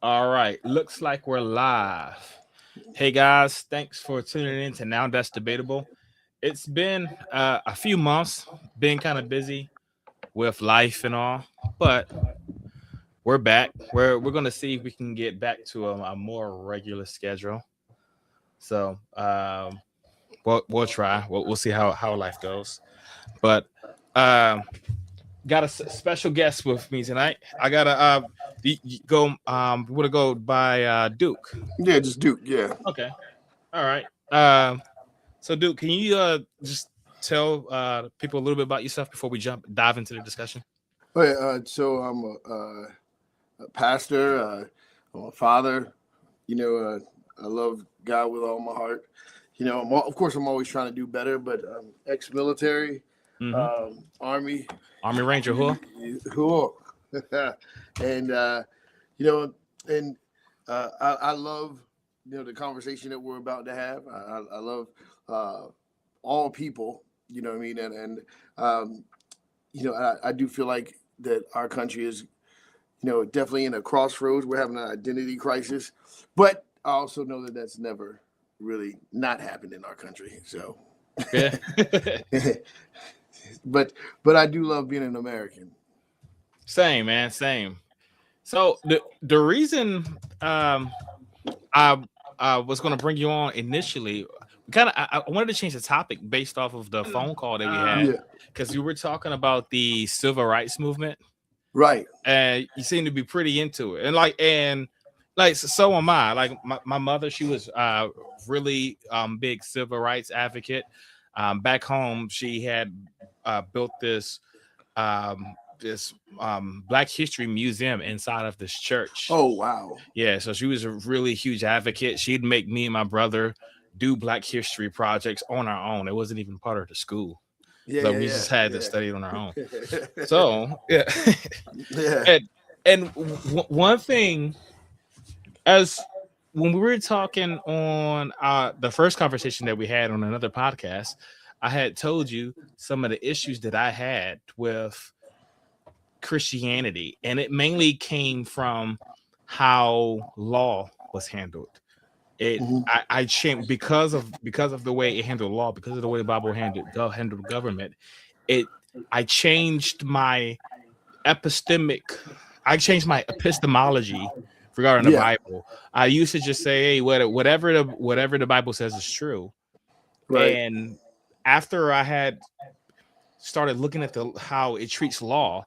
All right, looks like we're live. Hey guys, thanks for tuning in to Now That's Debatable. It's been a few months, been kind of busy with life and all, but we're back. We're gonna see if we can get back to a more regular schedule. So we'll try. We'll see how life goes. But um, got a special guest with me tonight. I gotta go. Want to go by Duke. Yeah, just Duke. Yeah. Okay. All right. So Duke, can you just tell people a little bit about yourself before we dive into the discussion? Okay. So I'm a pastor. I'm a father. I love God with all my heart. Of course, I'm always trying to do better, but ex-military, Mm-hmm. Army, Army Ranger, who? who, and you know, and I love the conversation that we're about to have. I love uh, all people. You know what I mean, and um, I do feel like that our country is, definitely in a crossroads. We're having an identity crisis, but I also know that that's never really not happened in our country. So, Yeah. but but I do love being an American. Same, man. Same. So the reason I was going to bring you on initially, kind of, I wanted to change the topic based off of the phone call that we had Yeah, because you were talking about the civil rights movement, right. and you seem to be pretty into it, and so am I. Like my mother, she was really big civil rights advocate. Back home, she had built this Black History Museum inside of this church. Oh wow. Yeah, so she was a really huge advocate. She'd make me and my brother do Black History projects on our own. It wasn't even part of the school. Yeah, So yeah, we yeah, just had to study it on our own. So yeah, yeah. and one thing, as when we were talking on the first conversation that we had on another podcast, I had told you some of the issues that I had with Christianity, and it mainly came from how law was handled. It Mhm. I changed because of the way it handled law, because of the way the Bible handled government. It I changed my epistemic I changed my epistemology regarding the Yeah. Bible. I used to just say, hey, whatever the Bible says is true. Right. And after I had started looking at the how it treats law,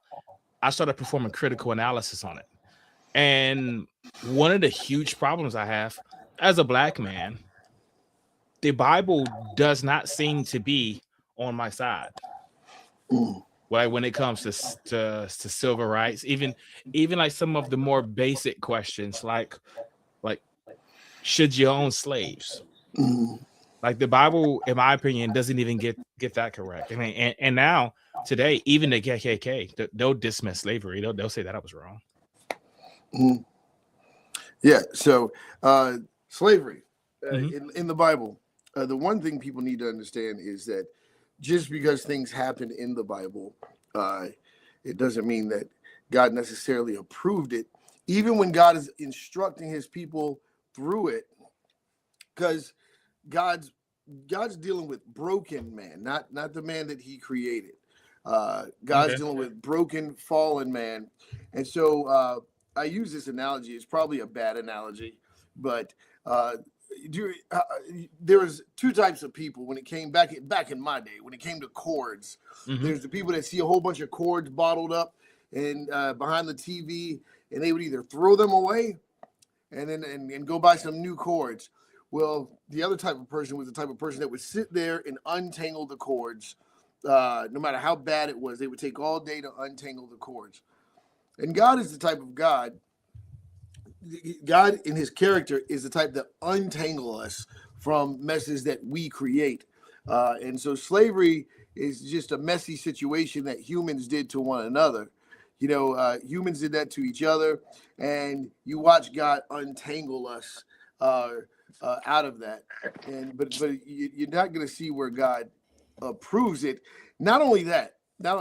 I started performing critical analysis on it. And one of the huge problems I have as a black man, the Bible does not seem to be on my side. Mm. Like when it comes to civil rights, even like some of the more basic questions, like should you own slaves? Mm. Like the Bible, in my opinion, doesn't even get that correct. I mean, and now today, even the KKK, they'll dismiss slavery. They'll say that I was wrong. Mm. Yeah. So, slavery Hmm. in the Bible. The one thing people need to understand is that just because things happen in the Bible, uh, it doesn't mean that God necessarily approved it. Even when God is instructing His people through it, because God's God's dealing with broken man, not the man that He created. God's Okay. dealing with broken, fallen man, and so I use this analogy. It's probably a bad analogy, but do, uh, there was two types of people when it came back in my day. When it came to chords, Hmm. there's the people that see a whole bunch of chords bottled up and behind the TV, and they would either throw them away and then and go buy some new cords. Well, the other type of person was the type of person that would sit there and untangle the cords. No matter how bad it was, they would take all day to untangle the cords. And God is the type of God. God in His character is the type that untangle us from messes that we create. And so slavery is just a messy situation that humans did to one another. Humans did that to each other, and you watch God untangle us uh, out of that. And but you're not going to see where God approves it. Not only that. Now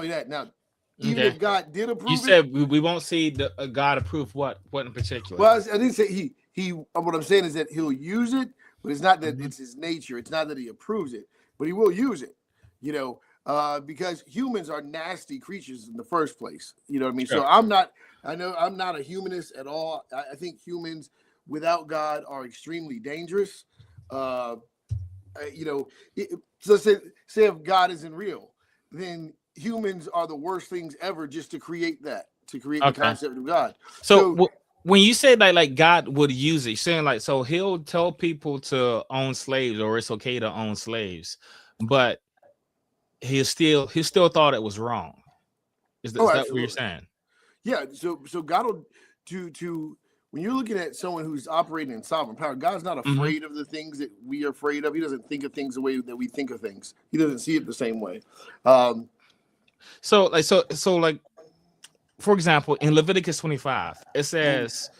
even Okay. if God did You approve it. said we won't see the God approve what in particular. Well, I didn't say he. What I'm saying is that he'll use it, but it's not that Mhm. it's his nature. It's not that he approves it, but he will use it. You know, because humans are nasty creatures in the first place. You know what I mean? Sure. So I'm not. I know I'm not a humanist at all. I think humans without God are extremely dangerous. Uh, you know, so say if God isn't real, then humans are the worst things ever just to create that, to create the Okay. concept of God. So So when you say that, like God would use it, you're saying like, so He'll tell people to own slaves, or it's okay to own slaves, but he still thought it was wrong. Is oh, that what you're absolutely. saying? Yeah. So God will to when you're looking at someone who's operating in sovereign power, God's not Hmm. afraid of the things that we are afraid of. He doesn't think of things the way that we think of things. He doesn't see it the same way. Um, So like, for example, in Leviticus 25, it says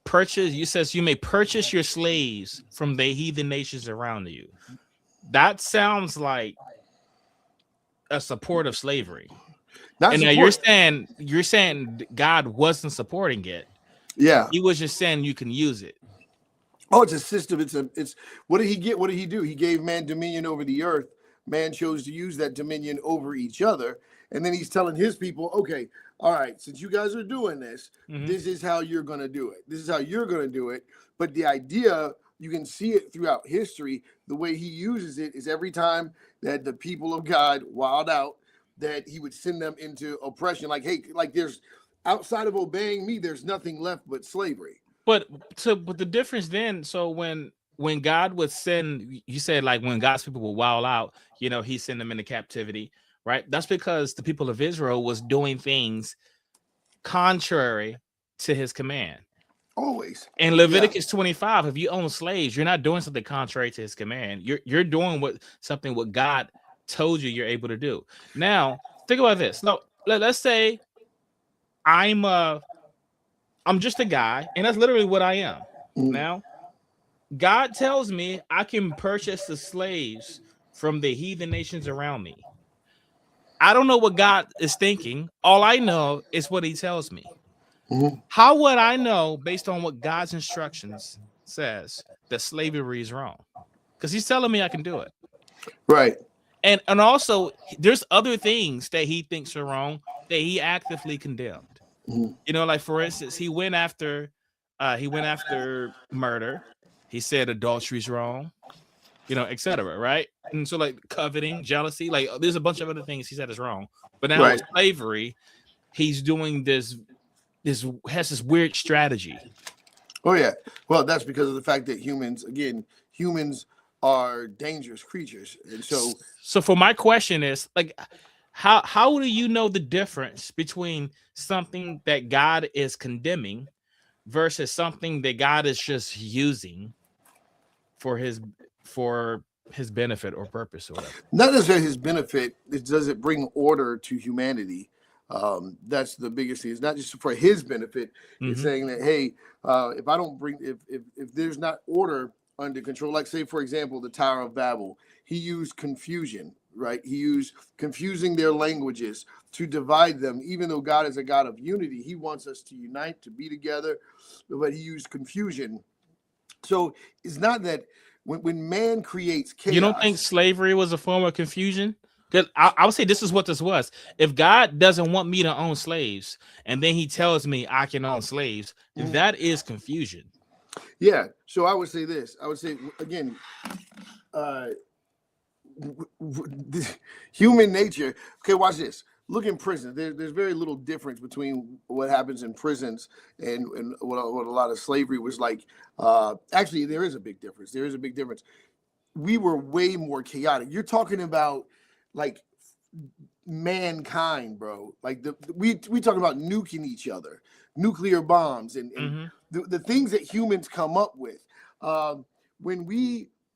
purchase. You says you may purchase your slaves from the heathen nations around you. That sounds like a support of slavery. not And now support. you're saying God wasn't supporting it. Yeah. He was just saying you can use it. Oh, it's a system. It's what did he get? What did he do? He gave man dominion over the earth. Man chose to use that dominion over each other. And then he's telling his people, okay, all right, since you guys are doing this, Mhm. this is how you're gonna do it. This is how you're gonna do it. But the idea, you can see it throughout history. The way he uses it is every time that the people of God wild out, that he would send them into oppression. Like, hey, like there's outside of obeying me, there's nothing left but slavery. But but the difference then, so when God would send, you said like when God's people would wild out, he sent them into captivity, right? That's because the people of Israel was doing things contrary to his command. Always. In Yeah. Leviticus 25, if you own slaves, you're not doing something contrary to his command. You're doing what God told you you're able to do. Now, think about this. No, let's say I'm just a guy, and that's literally what I am. Mhm. Now, God tells me I can purchase the slaves from the heathen nations around me. I don't know what God is thinking. All I know is what he tells me. Mhm. How would I know, based on what God's instructions says, that slavery is wrong? Because he's telling me I can do it. Right. And also, there's other things that he thinks are wrong that he actively condemned. Mhm. Like for instance, he went after murder. He said adultery's wrong, etc. Right? And so like coveting, jealousy, like there's a bunch of other things he said is wrong. But now with Right. slavery, he's doing this has this weird strategy. Oh yeah. Well, that's because of the fact that humans are dangerous creatures, and so So for my question is like, how do you know the difference between something that God is condemning versus something that God is just using for his benefit or purpose or whatever? not necessarily his benefit. Does it bring order to humanity? That's the biggest thing. It's not just for his benefit. It's Mm-hmm. saying that hey, if I don't bring if there's not order under control, like say for example the Tower of Babel, he used confusion. Right, he used confusing their languages to divide them. Even though God is a God of unity, He wants us to unite, to be together, but He used confusion. So it's not that when man creates You don't think chaos. slavery was a form of confusion? Because I would say this is what this was. If God doesn't want me to own slaves, and then he tells me I can own slaves, that is confusion. Yeah. So I would say this. I would say again, human nature. Okay, watch this. Look in prison. There's very little difference between what happens in prisons and what a lot of slavery was like. Actually, there is a big difference. There is a big difference. We were way more chaotic. You're talking about like mankind, bro. Like we talking about nuking each other, nuclear bombs, and Mm-hmm. the things that humans come up with. When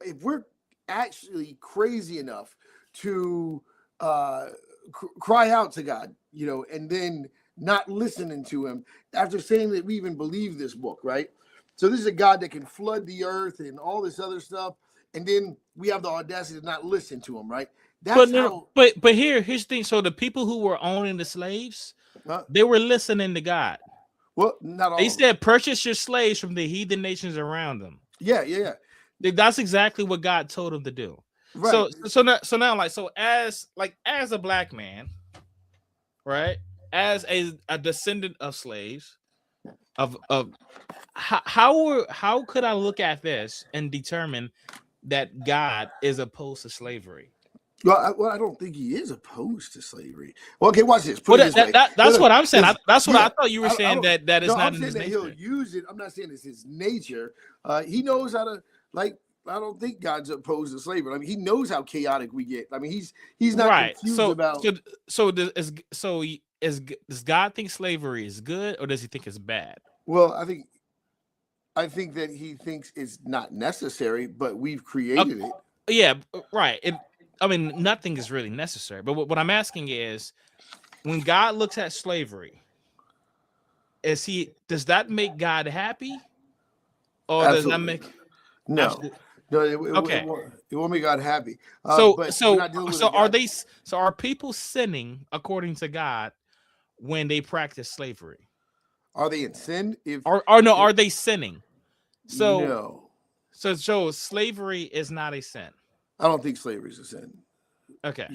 if we're actually crazy enough to cry out to God, and then not listening to him after saying that we even believe this book, right? So this is a God that can flood the earth and all this other stuff, and then we have the audacity to not listen to him, right? That's how. But here's the thing. So the people who were owning the slaves, they were listening to God. Well, not all. They said, "Purchase your slaves from the heathen nations around them." Yeah. That's exactly what God told them to do. Right. So now, like, as a black man, right, as a descendant of slaves, of how could I look at this and determine that God is opposed to slavery? Well, I don't think he is opposed to slavery. Well, okay, watch this. Put it this way. That's what I'm saying. That's what I thought you were I saying. That is no, not I'm in saying his that he'll nature. use it. I'm not saying it's his nature. He knows how to like. I don't think God's opposed to slavery. I mean, he knows how chaotic we get. I mean, he's not Right. confused about. Does God think slavery is good, or does he think it's bad? Well, I think that he thinks it's not necessary, but we've created it. Yeah, right. I mean, nothing is really necessary. But what I'm asking is, when God looks at slavery, does that make God happy, or Absolutely. does that make no? It won't make God happy. Are people sinning according to God when they practice slavery? Are they in sin? Are they sinning? No. So slavery is not a sin. I don't think slavery is a sin. Okay.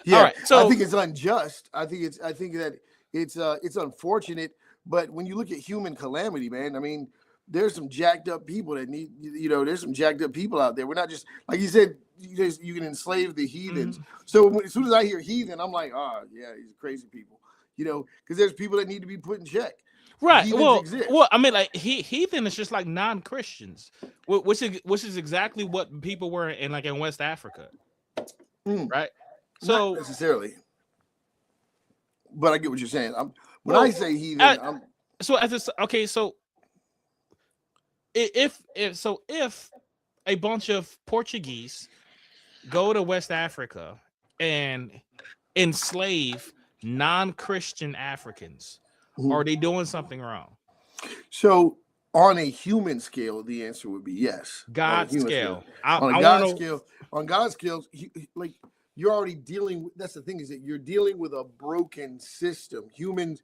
Yeah. All right. So I think it's unjust. I think that it's unfortunate. But when you look at human calamity, man, I mean, there's some jacked up people that need. There's some jacked up people out there. We're not just like you said. You can enslave the heathens. Mm-hmm. So as soon as I hear heathen, I'm like, oh yeah, these crazy people. Because there's people that need to be put in check. Right. Heathens exist. I mean, like heathen is just like non-Christians, which is exactly what people were in West Africa, right? So not necessarily, but I get what you're saying. When I say heathen, so if a bunch of Portuguese go to West Africa and enslave non-Christian Africans, are they doing something wrong? So on a human scale, the answer would be yes. God's scale. On God's scale, you're already dealing with. That's the thing, is that you're dealing with a broken system. Humans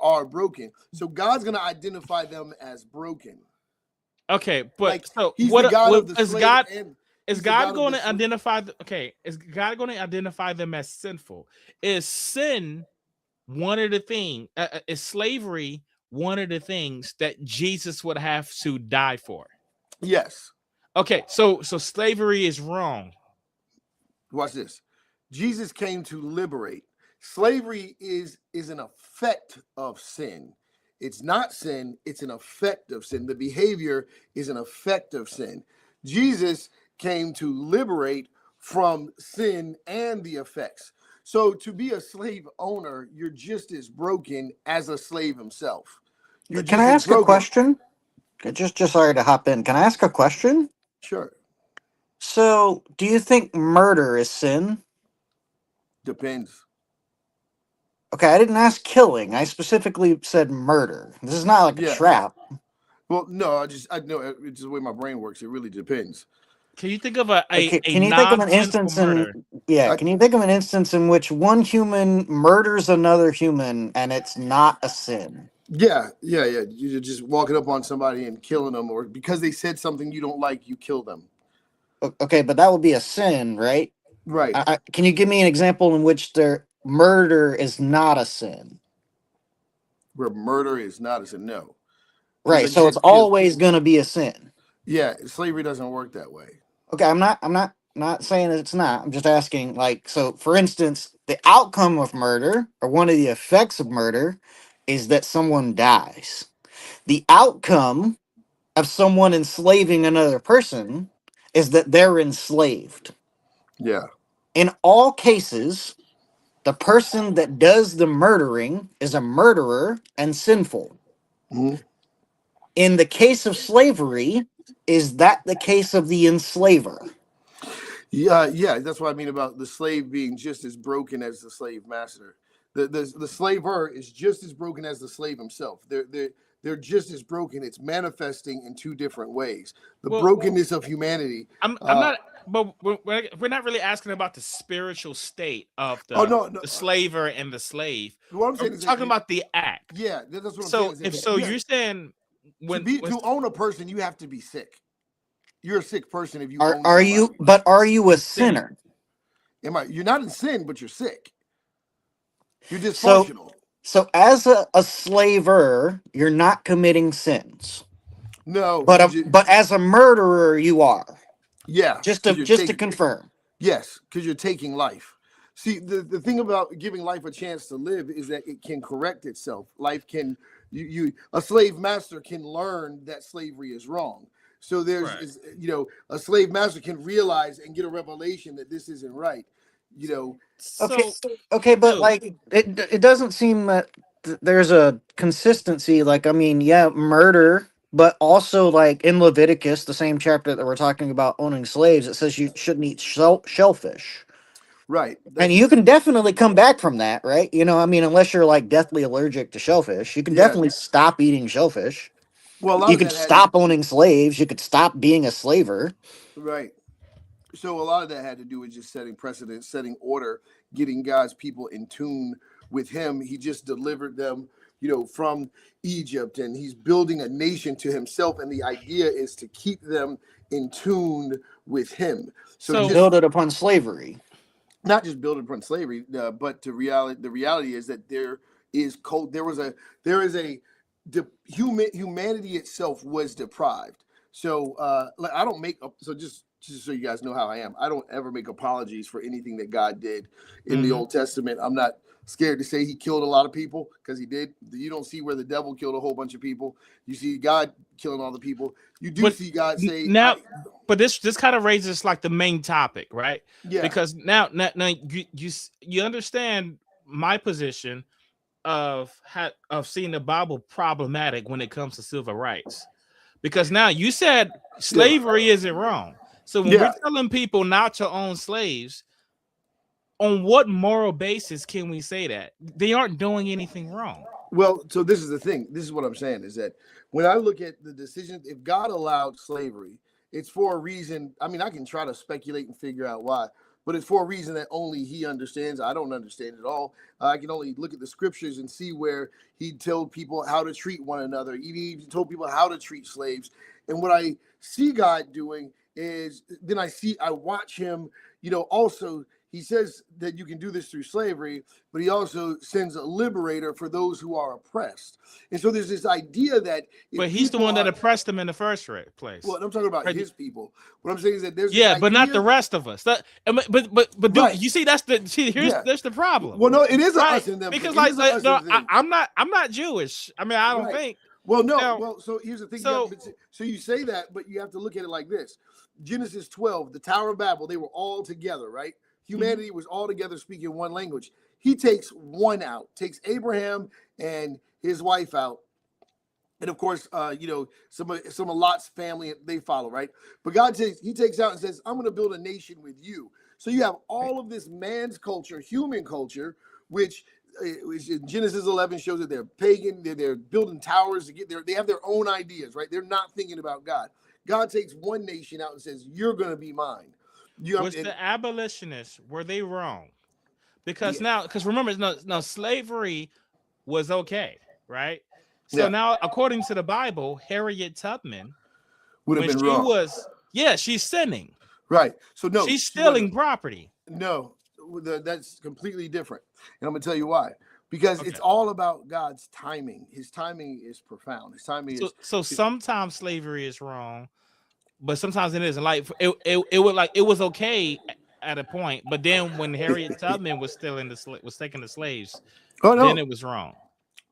are broken, so God's going to identify them as broken. Okay, but he's the God of the slave. Is God going to identify? Is God going to identify them as sinful? Is sin one of the things? Is slavery one of the things that Jesus would have to die for? Yes. Okay, so slavery is wrong. Watch this. Jesus came to liberate. Slavery is an effect of sin. It's not sin, it's an effect of sin. The behavior is an effect of sin. Jesus came to liberate from sin and the effects. So to be a slave owner, you're just as broken as a slave himself. Can I ask a question? Just sorry to hop in. Can I ask a question? Sure. So, do you think murder is sin? Depends. Okay, I didn't ask killing. I specifically said murder. This is not like a trap. Well, no, I know it's just the way my brain works. It really depends. Can you think of can you think of an instance can you think of an instance in which one human murders another human and it's not a sin? Yeah. You're just walking up on somebody and killing them, or because they said something you don't like, you kill them. Okay, but that would be a sin, right? Right. Can you give me an example in which their murder is not a sin? Where murder is not a sin, no. Right, so it's always going to be a sin. Yeah, slavery doesn't work that way. Okay, I'm not saying that it's not. I'm just asking, so for instance, the outcome of murder, or one of the effects of murder, is that someone dies. The outcome of someone enslaving another person is that they're enslaved. Yeah. In all cases, the person that does the murdering is a murderer and sinful. Mm-hmm. In the case of slavery, is that the case of the enslaver? Yeah, that's what I mean about the slave being just as broken as the slave master. The slaver is just as broken as the slave himself. They're they're just as broken. It's manifesting in two different ways. The Well, brokenness of humanity. I'm not, but we're not really asking about the spiritual state of No. the slaver and the slave. What I'm saying We're is talking about the act. Yeah, that's what I'm So saying. if so, you're saying to own a person, you have to be sick. You're a sick person if you Are own you? somebody. But are you a sinner? You're not in sin, but you're sick. You're dysfunctional. So as a slaver, you're not committing sins. No, But as a murderer, you are. yeah. Just to confirm. Yes, because you're taking life. See, the thing about giving life a chance to live is that it can correct itself. Life can a slave master can learn that slavery is wrong. So there's a slave master can realize and get a revelation that this isn't right. Okay, but like it doesn't seem that there's a consistency. Like, I mean, yeah, murder, but also like in Leviticus, the same chapter that we're talking about owning slaves, it says you shouldn't eat shellfish. Right. And you can definitely come back from that, right? I mean, unless you're like deathly allergic to shellfish, you can definitely stop eating shellfish. Well, you could stop owning slaves. You could stop being a slaver. Right. So a lot of that had to do with just setting precedent, setting order, getting God's people in tune with him. He just delivered them, from Egypt, and he's building a nation to himself. And the idea is to keep them in tune with him. So build it upon slavery. Not just build it upon slavery, but the reality is that humanity itself was deprived. So I don't make up. So just so you guys know how I am, I don't ever make apologies for anything that God did in the Old Testament. I'm not scared to say he killed a lot of people, because he did. You don't see where the devil killed a whole bunch of people. You see God killing all the people. You do see God say now. But this kind of raises like the main topic, right? Yeah. Because now you understand my position of seeing the Bible problematic when it comes to civil rights. Because now you said slavery isn't wrong. So when we're telling people not to own slaves, on what moral basis can we say that? They aren't doing anything wrong. Well, so this is the thing. This is what I'm saying, is that when I look at the decision, if God allowed slavery, it's for a reason. I mean, I can try to speculate and figure out why, but it's for a reason that only he understands. I don't understand it all. I can only look at the scriptures and see where he told people how to treat one another. He told people how to treat slaves. And what I see God doing is then I watch him, also he says that you can do this through slavery, but he also sends a liberator for those who are oppressed. And so there's this idea that... But he's the one that oppressed them in the first place. Well, I'm talking about his people. What I'm saying is that there's... Yeah, but not the rest of us. But dude, you see, that's the problem. Well, no, it is us and them. Because I'm not Jewish. I mean, I don't think. Well, no. So here's the thing. So you say that, but you have to look at it like this. Genesis 12, the Tower of Babel, they were all together, right? Humanity was all together speaking one language. He takes one out, takes Abraham and his wife out. And of course, some of Lot's family, they follow, right? But God says, he takes out and says, I'm going to build a nation with you. So you have all of this man's culture, human culture, which in Genesis 11 shows that they're pagan. They're building towers to get there. They have their own ideas, right? They're not thinking about God. God takes one nation out and says, you're going to be mine. The abolitionists, were they wrong? Because remember, no, slavery was okay, right? So now, according to the Bible, Harriet Tubman would have been wrong. She's sinning. Right. So no, she's stealing property. No, that's completely different. And I'm gonna tell you why. Because it's all about God's timing. His timing is profound. His timing is so sometimes slavery is wrong, but sometimes it isn't. Like it was okay at a point, but then when Harriet Tubman was taking the slaves, then it was wrong.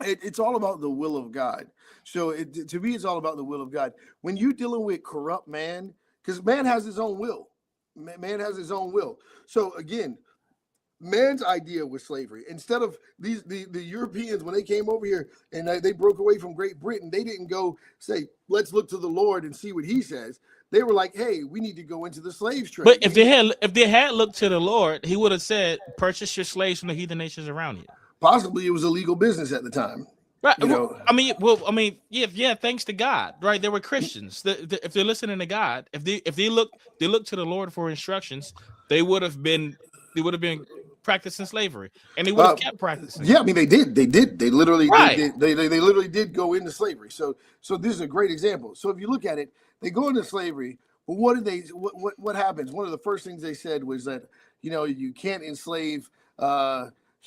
It's all about the will of God. So to me, it's all about the will of God. When you're dealing with corrupt man, because man has his own will. Man has his own will. So again, man's idea was slavery. Instead of the Europeans, when they came over here and they broke away from Great Britain, they didn't go say, let's look to the Lord and see what he says. They were like, hey, we need to go into the slave trade. But if they had looked to the Lord, he would have said, purchase your slaves from the heathen nations around you. Possibly it was a legal business at the time. Right. You know, I mean, yeah. Thanks to God, right? They were Christians. If they're listening to God, if they look to the Lord for instructions, they would have been practicing slavery, and they would have kept practicing yeah, it. I mean, they literally Right. they literally did go into slavery. So this is a great example. So if you look at it, they go into slavery, but what did they what happens? One of the first things they said was that, you know, you can't enslave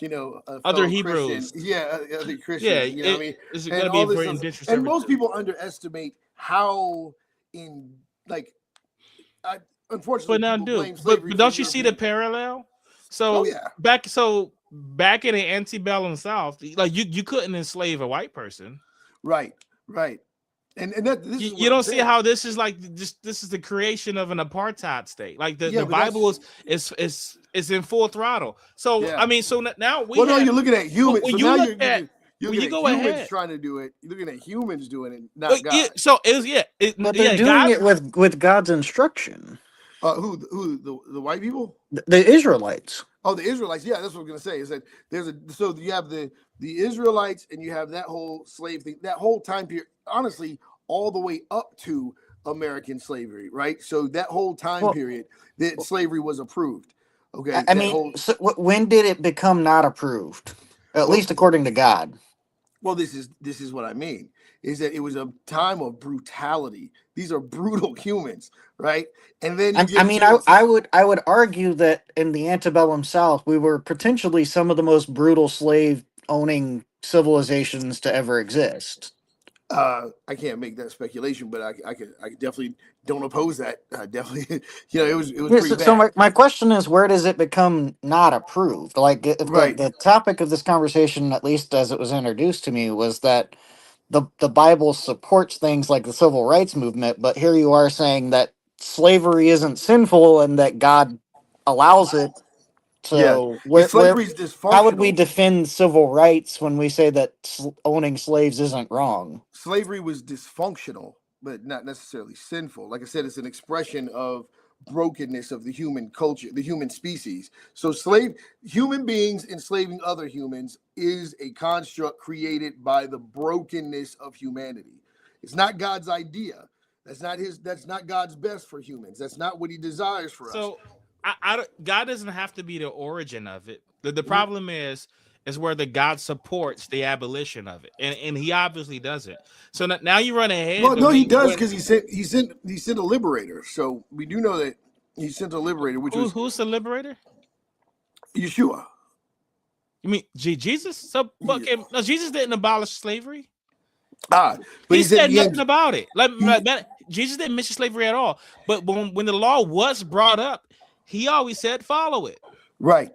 you know, a Other fellow Christian, Hebrews. other Yeah. Christians, you know what I mean? It's And gonna be all this very stuff. indentured And most servitude. people underestimate how in like unfortunately But now, people dude, blame slavery but for don't you see the European. parallel? Oh So yeah. back in the antebellum South, like you couldn't enslave a white person. Right. Right. And that this is You what I'm don't see saying. how this is like just this is the creation of an apartheid state. Like Yeah, the but that's Bible is in full throttle. So yeah. I mean, so now we Well, no, have you're looking at humans. So when you now look at you're when looking you at go humans ahead. trying to do it. You're looking at humans doing it, not Yeah, God. so it was But they're doing God. it with God's instruction. Who the white people? The Israelites. Oh, the Israelites. Yeah, that's what I'm gonna say. Is that there's a so you have the Israelites and you have that whole slave thing, that whole time period. Honestly, all the way up to American slavery, right? So that whole time Well, period, that slavery was approved. Okay, I that mean, whole so when did it become not approved? At well, least according to God. well, this is what I mean. Is that it was a time of brutality. These are brutal humans, right? And then you I get mean, to I would argue that in the antebellum South, we were potentially some of the most brutal slave owning civilizations to ever exist. I can't make that speculation, but I definitely don't oppose that. Definitely, you know, it was Yeah, pretty so bad, my question is, where does it become not approved? Like, if right? the topic of this conversation, at least as it was introduced to me, was that the Bible supports things like the civil rights movement, but here you are saying that slavery isn't sinful and that God allows it. Yeah, So where slavery is how would we dysfunctional. defend civil rights when we say that owning slaves isn't wrong? Slavery was dysfunctional, but not necessarily sinful. Like I said, it's an expression of brokenness of the human culture, the human species. So human beings enslaving other humans is a construct created by the brokenness of humanity. It's not God's idea. That's not God's best for humans. That's not what he desires for us. So God doesn't have to be the origin of it. The Mhm. problem is whether God supports the abolition of it, and he obviously doesn't. So now you run ahead. Well, no, he does because he sent a liberator. So we do know that he sent a liberator, which was who's the liberator? Yeshua. You mean Jesus? So, okay, no, Jesus didn't abolish slavery. But he said nothing had, about it. Jesus didn't mention slavery at all. But when the law was brought up, he always said follow it. Right.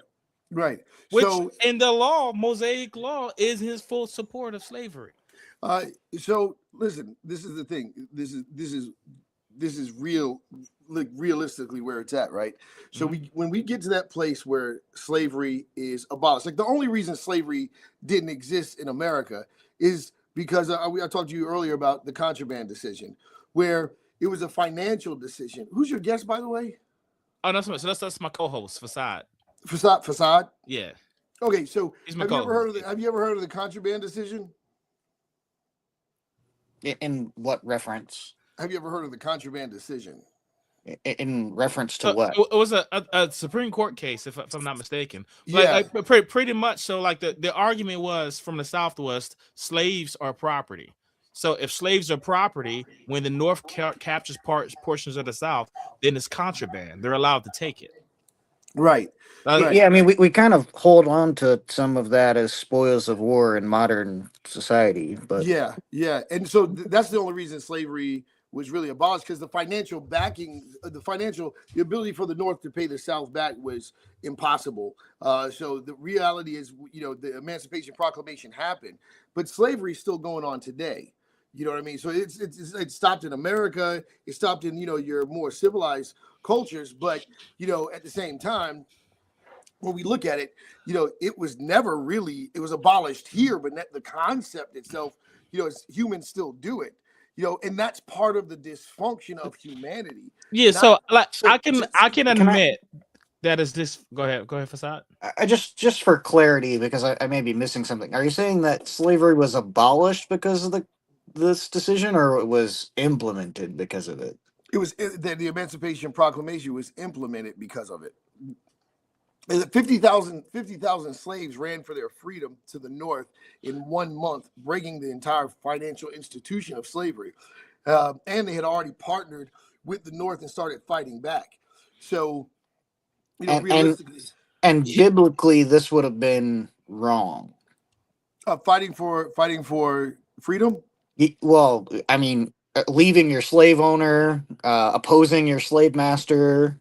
Which So in the law, Mosaic law, is his full support of slavery. So listen, this is the thing. This is real, like realistically where it's at, right? So when we get to that place where slavery is abolished, like the only reason slavery didn't exist in America is because I talked to you earlier about the contraband decision, where it was a financial decision. Who's your guest, by the way? Oh, that's my co-host, Facade. Facade. Yeah. Okay, so He's my have you co-host. ever heard of the contraband decision? In what reference? Have you ever heard of the contraband decision? In reference to what? It was a Supreme Court case, if I'm not mistaken. Yeah. Like pretty much. So, like the argument was from the Southwest, slaves are property. So, if slaves are property, when the North captures portions of the South, then it's contraband. They're allowed to take it. Right. Yeah, I mean, we kind of hold on to some of that as spoils of war in modern society, but yeah, and so that's the only reason slavery was really abolished, because the financial backing, the ability for the North to pay the South back was impossible. So the reality is, you know, the Emancipation Proclamation happened, but slavery is still going on today. You know what I mean? So it stopped in America. It stopped in, you know, your more civilized cultures, but, you know, at the same time, when we look at it, you know, it was abolished here, but the concept itself, you know, humans still do it, you know, and that's part of the dysfunction of humanity. Yeah. So like I can admit That is this. Go ahead, Fasad. I just for clarity, because I may be missing something. Are you saying that slavery was abolished because of this decision, or it was implemented because of it? It was that the Emancipation Proclamation was implemented because of it. 50,000 slaves ran for their freedom to the North in 1 month, breaking the entire financial institution of slavery. And they had already partnered with the North and started fighting back. So, And realistically, and biblically, this would have been wrong. fighting for freedom. Well, I mean, leaving your slave owner, opposing your slave master,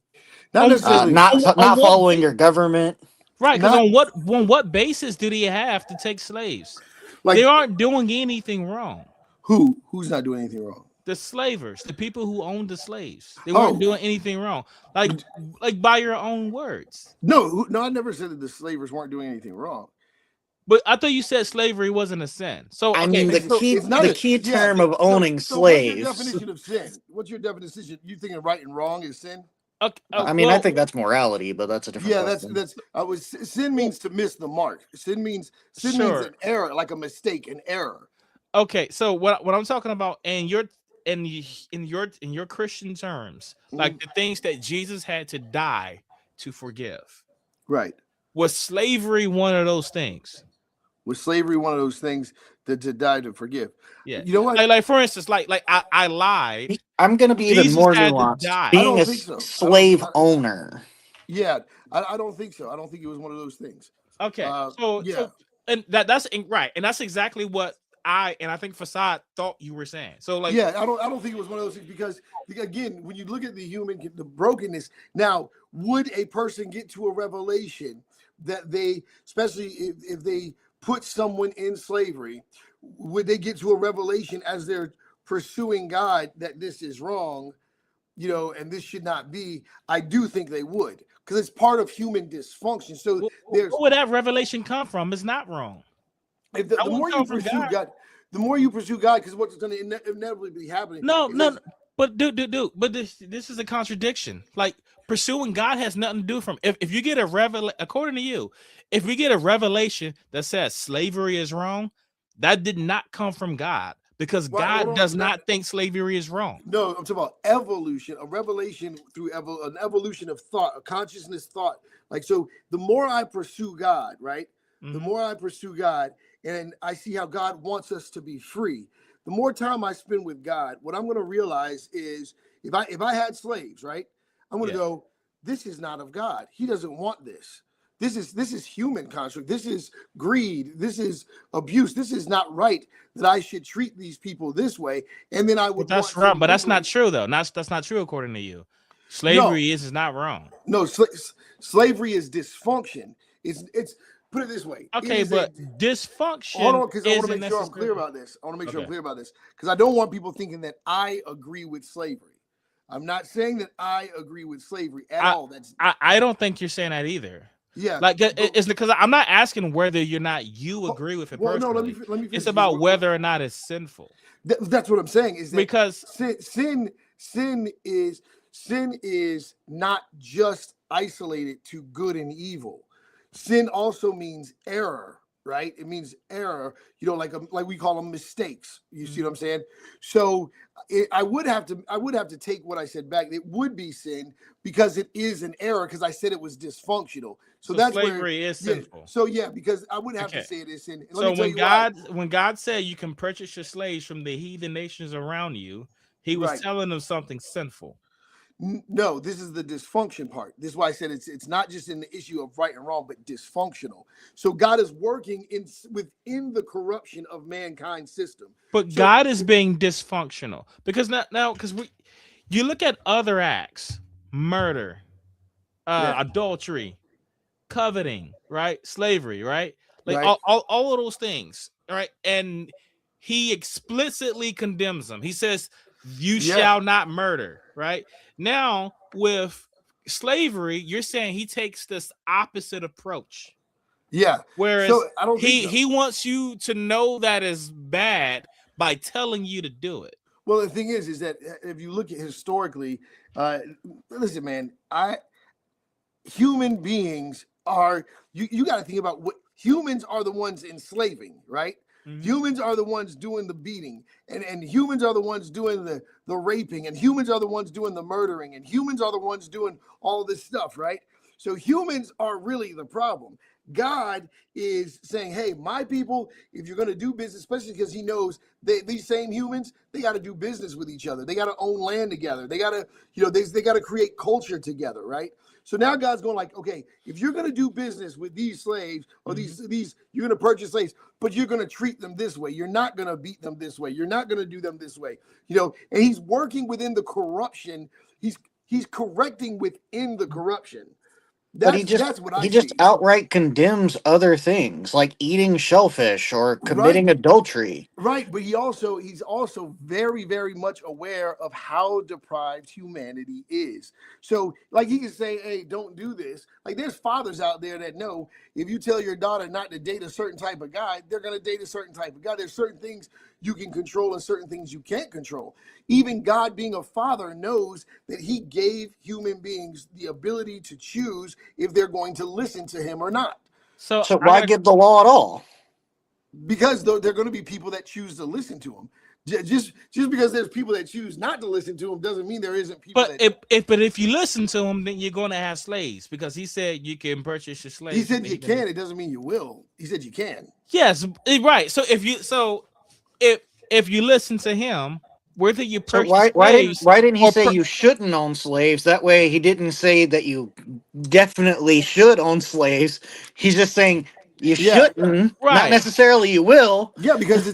Not necessarily. not on what following your government. Right, because Not- on what basis do they have to take slaves? Like, They aren't doing anything wrong. who's not doing anything wrong? The slavers, the people who owned the slaves, they weren't Oh. doing anything wrong. Like by your own words. No, I never said that the slavers weren't doing anything wrong. But I thought you said slavery wasn't a sin. So I mean, the key term of owning slaves. What's your definition of sin? What's your definition? You thinking right and wrong is sin? Okay, I mean, I think that's morality, but that's a different. Yeah, question. sin means to miss the mark. Sin means Sure. an error, like a mistake, an error. Okay, so what I'm talking about in your Christian terms, like the things that Jesus had to die to forgive. Right. Was slavery one of those things? Was slavery one of those things that to die to forgive? Yeah. You know what? Like for instance, I lied. I'm going to be even Jesus more had to nuanced. die. Being I don't a think so. slave owner. Yeah, I don't think so. I don't think it was one of those things. Okay. Yeah. So and that's right. And that's exactly what I think Fasad thought you were saying. So like, yeah, I don't think it was one of those things because again, when you look at the brokenness, now would a person get to a revelation that they, especially if they put someone in slavery, would they get to a revelation as they're pursuing God that this is wrong, and this should not be? I do think they would, because it's part of human dysfunction. So where would that revelation come from? It's not wrong. If the more you pursue God, the more you pursue God, because what's going to inevitably be happening. No, but dude, but this is a contradiction. Like, pursuing God has nothing to do from if you get a according to you, if we get a revelation that says slavery is wrong, that did not come from God, because God does not think slavery is wrong. No, I'm talking about evolution, a revelation through an evolution of thought, a consciousness thought. Like, so the more I pursue God, right? Mm-hmm. The more I pursue God and I see how God wants us to be free, the more time I spend with God, what I'm going to realize is if I had slaves, right? I'm going to go, this is not of God. He doesn't want this. This is human construct. This is greed. This is abuse. This is not right that I should treat these people this way. And then I would. Well, that's wrong, but that's not true though. That's not true according to you. Slavery is not wrong. No, slavery is dysfunction. It's put it this way. Okay, but dysfunction. Hold on, because I want to make sure I'm clear about this. Because I don't want people thinking that I agree with slavery. I'm not saying that I agree with slavery at all. I don't think you're saying that either. Yeah, like it's because I'm not asking whether you agree with it personally. No, let me it's about whether or not it's sinful. That's what I'm saying. Is that because sin is not just isolated to good and evil. Sin also means error, right? It means error. Like we call them mistakes. You see what I'm saying? So I would have to take what I said back. It would be sin because it is an error, because I said it was dysfunctional. So that's slavery is sinful. So because I would have to say it is sin. So when God said you can purchase your slaves from the heathen nations around you, He was telling them something sinful. No, this is the dysfunction part. This is why I said it's not just in the issue of right and wrong, but dysfunctional. So God is working within the corruption of mankind's system. But God is being dysfunctional because you look at other acts, murder, adultery, coveting, right? Slavery, right? Like all of those things, right? And He explicitly condemns them. He says, you shall not murder, right? Now, with slavery, you're saying He takes this opposite approach. Yeah. Whereas he wants you to know that is bad by telling you to do it. Well, the thing is that if you look at historically, listen, man, human beings are, you got to think about what humans are, the ones enslaving, right? Mhm. Humans are the ones doing the beating, and humans are the ones doing the raping, and humans are the ones doing the murdering, and humans are the ones doing all this stuff, right? So humans are really the problem. God is saying, hey, my people, if you're going to do business, especially because he knows these same humans, they got to do business with each other. They got to own land together. They got to, they got to create culture together, right? So now God's going like, okay, if you're going to do business with these slaves or these you're going to purchase slaves, but you're going to treat them this way. You're not going to beat them this way. You're not going to do them this way. And he's working within the corruption. He's correcting within the corruption. But That's what I he just see. outright condemns other things like eating shellfish or committing Right. adultery. Right, but he's also very, very much aware of how deprived humanity is. So, like, he can say, "Hey, don't do this." Like, there's fathers out there that know if you tell your daughter not to date a certain type of guy, they're gonna date a certain type of guy. There's certain things you can control and certain things you can't control. Even God, being a father, knows that He gave human beings the ability to choose if they're going to listen to Him or not. So So I why gotta- give the law at all? Because they're going to be people that choose to listen to him. Just because there's people that choose not to listen to him doesn't mean there isn't people. But if you listen to him, then you're going to have slaves because he said you can purchase your slaves. He said you can. It doesn't mean you will. He said you can. Yes, right. So if you listen to him, whether you So purchase why didn't he or say you shouldn't own slaves? That way he didn't say that you definitely should own slaves. He's just saying you Yeah. shouldn't, Right. not necessarily you will. Yeah, because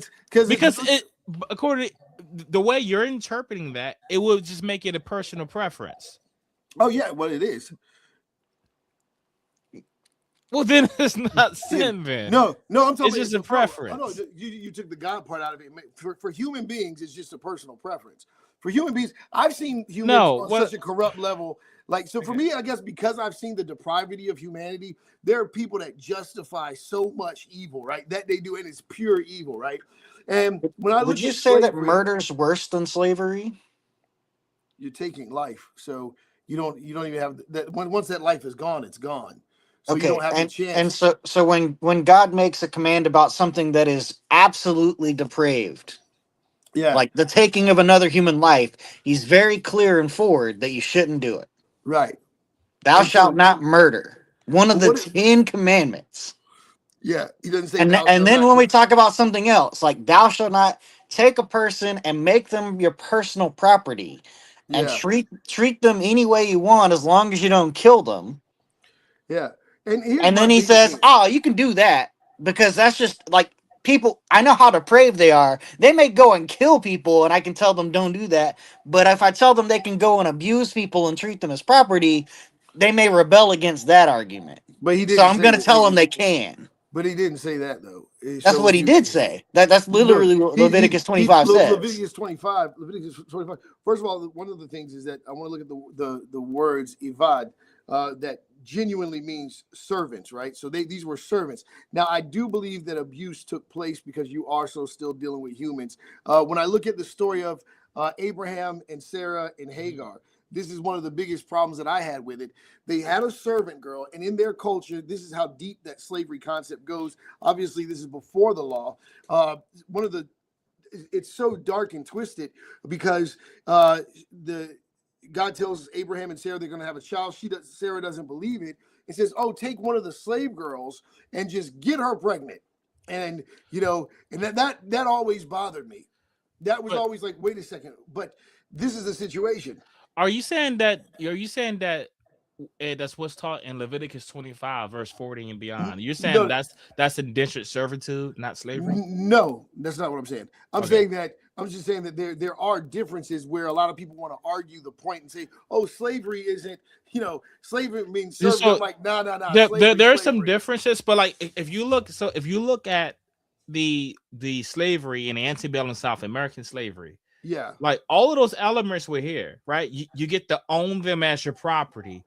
according to the way you're interpreting that, it will just make it a personal preference. Oh yeah, what it is. Well, then it's not sin. Then No, I'm talking. It's just a preference. Oh, no, you took the God part out of it. For human beings, it's just a personal preference. For human beings, I've seen humans on such a corrupt level. Like, so for me, I guess because I've seen the depravity of humanity, there are people that justify so much evil, right? That they do, and it's pure evil, right? And when I Would you say that murder's worse than slavery? You're taking life, so you don't even have that. Once that life is gone, it's gone. So okay, you don't have a chance. And so when God makes a command about something that is absolutely depraved, yeah, like the taking of another human life, he's very clear and forward that you shouldn't do it. Right. Thou shalt not murder. One of the 10 commandments. Yeah, he doesn't say. And then when we talk about something else, like thou shalt not take a person and make them your personal property, and treat them any way you want as long as you don't kill them. Yeah. And then he says, "Oh, you can do that because that's just like people. I know how depraved they are. They may go and kill people, and I can tell them don't do that. But if I tell them they can go and abuse people and treat them as property, they may rebel against that argument. But he didn't. So I'm going to tell them they can. But he didn't say that though. That's what he did say. That's literally what Leviticus 25 says. Leviticus 25. First of all, one of the things is that I want to look at the words ivad that genuinely means servants, right? So these were servants. Now I do believe that abuse took place because you are still dealing with humans. When I look at the story of Abraham and Sarah and Hagar, this is one of the biggest problems that I had with it. They had a servant girl, and in their culture, this is how deep that slavery concept goes. Obviously, this is before the law. It's so dark and twisted because God tells Abraham and Sarah they're going to have a child. Sarah doesn't believe it. It says, "Oh, take one of the slave girls and just get her pregnant." And and that always bothered me. That was always like, wait a second, but this is the situation. Are you saying that that's what's taught in Leviticus 25, verse 40 and beyond? You're saying that's indentured servitude, not slavery? No, that's not what I'm saying. I'm just saying that there are differences where a lot of people want to argue the point and say, "Oh, slavery isn't, slavery means serving." So, like, no. There are some differences, but like if you look at the slavery in the antebellum South, American slavery. Yeah, like all of those elements were here, right? You get to own them as your property,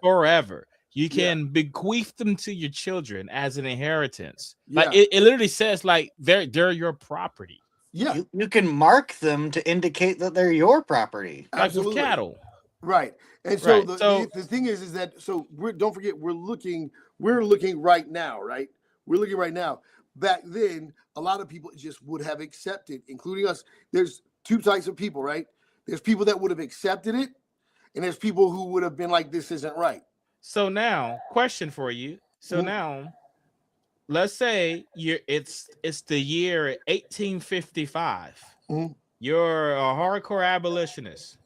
forever. You can bequeath them to your children as an inheritance. Like it literally says, like they're your property. Yeah, you can mark them to indicate that they're your property, like with cattle. Right. And so Right. So the thing is that so don't forget we're looking right now, right? We're looking right now. Back then, a lot of people just would have accepted, including us. There's two types of people, right? There's people that would have accepted it, and there's people who would have been like, this isn't right. so now, question for you. So Mhm. now, let's say it's the year 1855. Mhm. You're a hardcore abolitionist.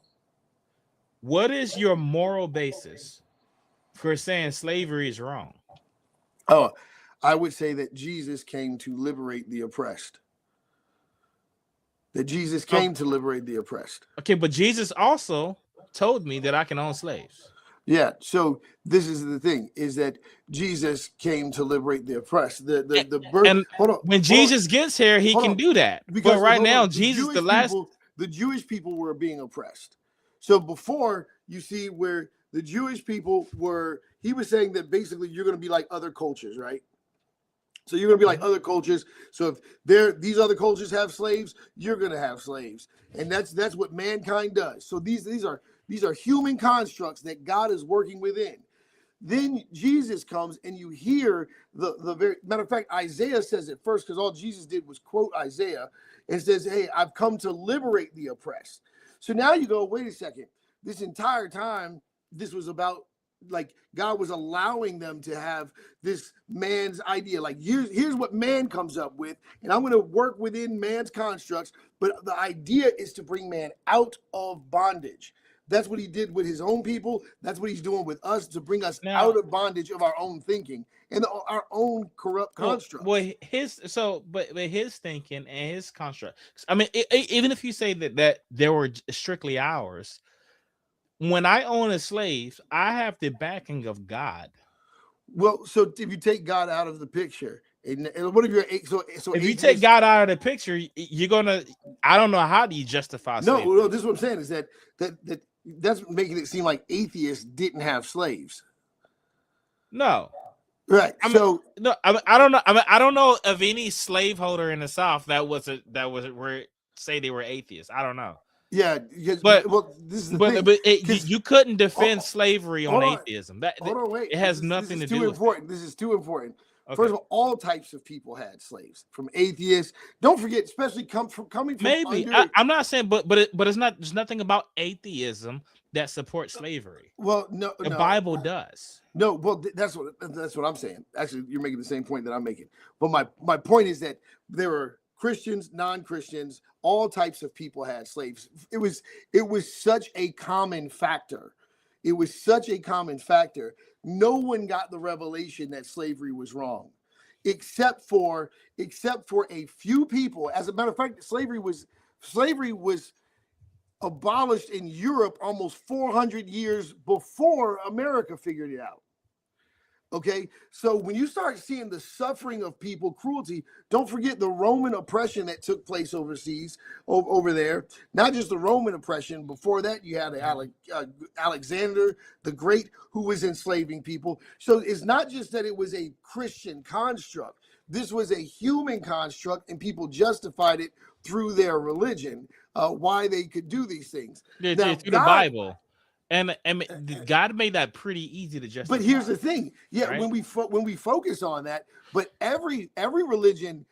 What is your moral basis for saying slavery is wrong? Oh, I would say that Jesus came to liberate the oppressed. That Jesus Oh, came to liberate the oppressed. okay, but Jesus also told me that I can own slaves. Yeah. So this is the thing: is that Jesus came to liberate the oppressed. The birth. And Hold on. when Hold on. Jesus gets here, he Hold can on. do that. But Because right hold now, on, Jesus, the last the Jewish people were being oppressed. So before you see where the Jewish people were, he was saying that basically you're going to be like other cultures, right? So you're going to be like other cultures. So if these other cultures have slaves, you're going to have slaves, and that's what mankind does. So these are human constructs that God is working within. Then Jesus comes, and you hear the very matter of fact, Isaiah says it first because all Jesus did was quote Isaiah and says, "Hey, I've come to liberate the oppressed." So now you go, wait a second. This entire time, this was about like God was allowing them to have this man's idea. Like here's what man comes up with, and I'm going to work within man's constructs. But the idea is to bring man out of bondage. That's what he did with his own people. That's what he's doing with us to bring us now, out of bondage of our own thinking and our own corrupt constructs. well, but his thinking and his construct. I mean, even if you say that they were strictly ours, when I own a slave, I have the backing of God. Well, so if you take God out of the picture, and what if you're so If you atheist? take God out of the picture, you're gonna. I don't know how do you justify slavery. No, this is what I'm saying is that's making it seem like atheists didn't have slaves. No, Right. I mean, So no, I don't know. I don't know of any slaveholder in the South that was where say they were atheists. I don't know. yeah, because But well, this is the thing. but Because you couldn't defend hold, slavery on hold on, atheism. That hold on, wait. it has This nothing is to too do with important. This is too important. it. First Okay, of all types of people had slaves, from atheists. Don't forget, especially coming from maybe under. I'm not saying, but it's not. There's nothing about atheism that supports slavery. Well, no, The no. Bible does. No, well, that's what I'm saying. Actually, you're making the same point that I'm making. But my point is that there were Christians, non-Christians, all types of people had slaves. It was such a common factor. It was such a common factor. No one got the revelation that slavery was wrong, except for a few people. As a matter of fact, slavery was abolished in Europe almost 400 years before America figured it out. Okay, so when you start seeing the suffering of people, cruelty, don't forget the Roman oppression that took place overseas, over there. Not just the Roman oppression. Before that, you had Alexander the Great, who was enslaving people. So it's not just that it was a Christian construct. This was a human construct, and people justified it through their religion, why they could do these things. Now, Through the Bible, and God made that pretty easy to justify. But here's the thing, yeah, right? when we focus on that, but every religion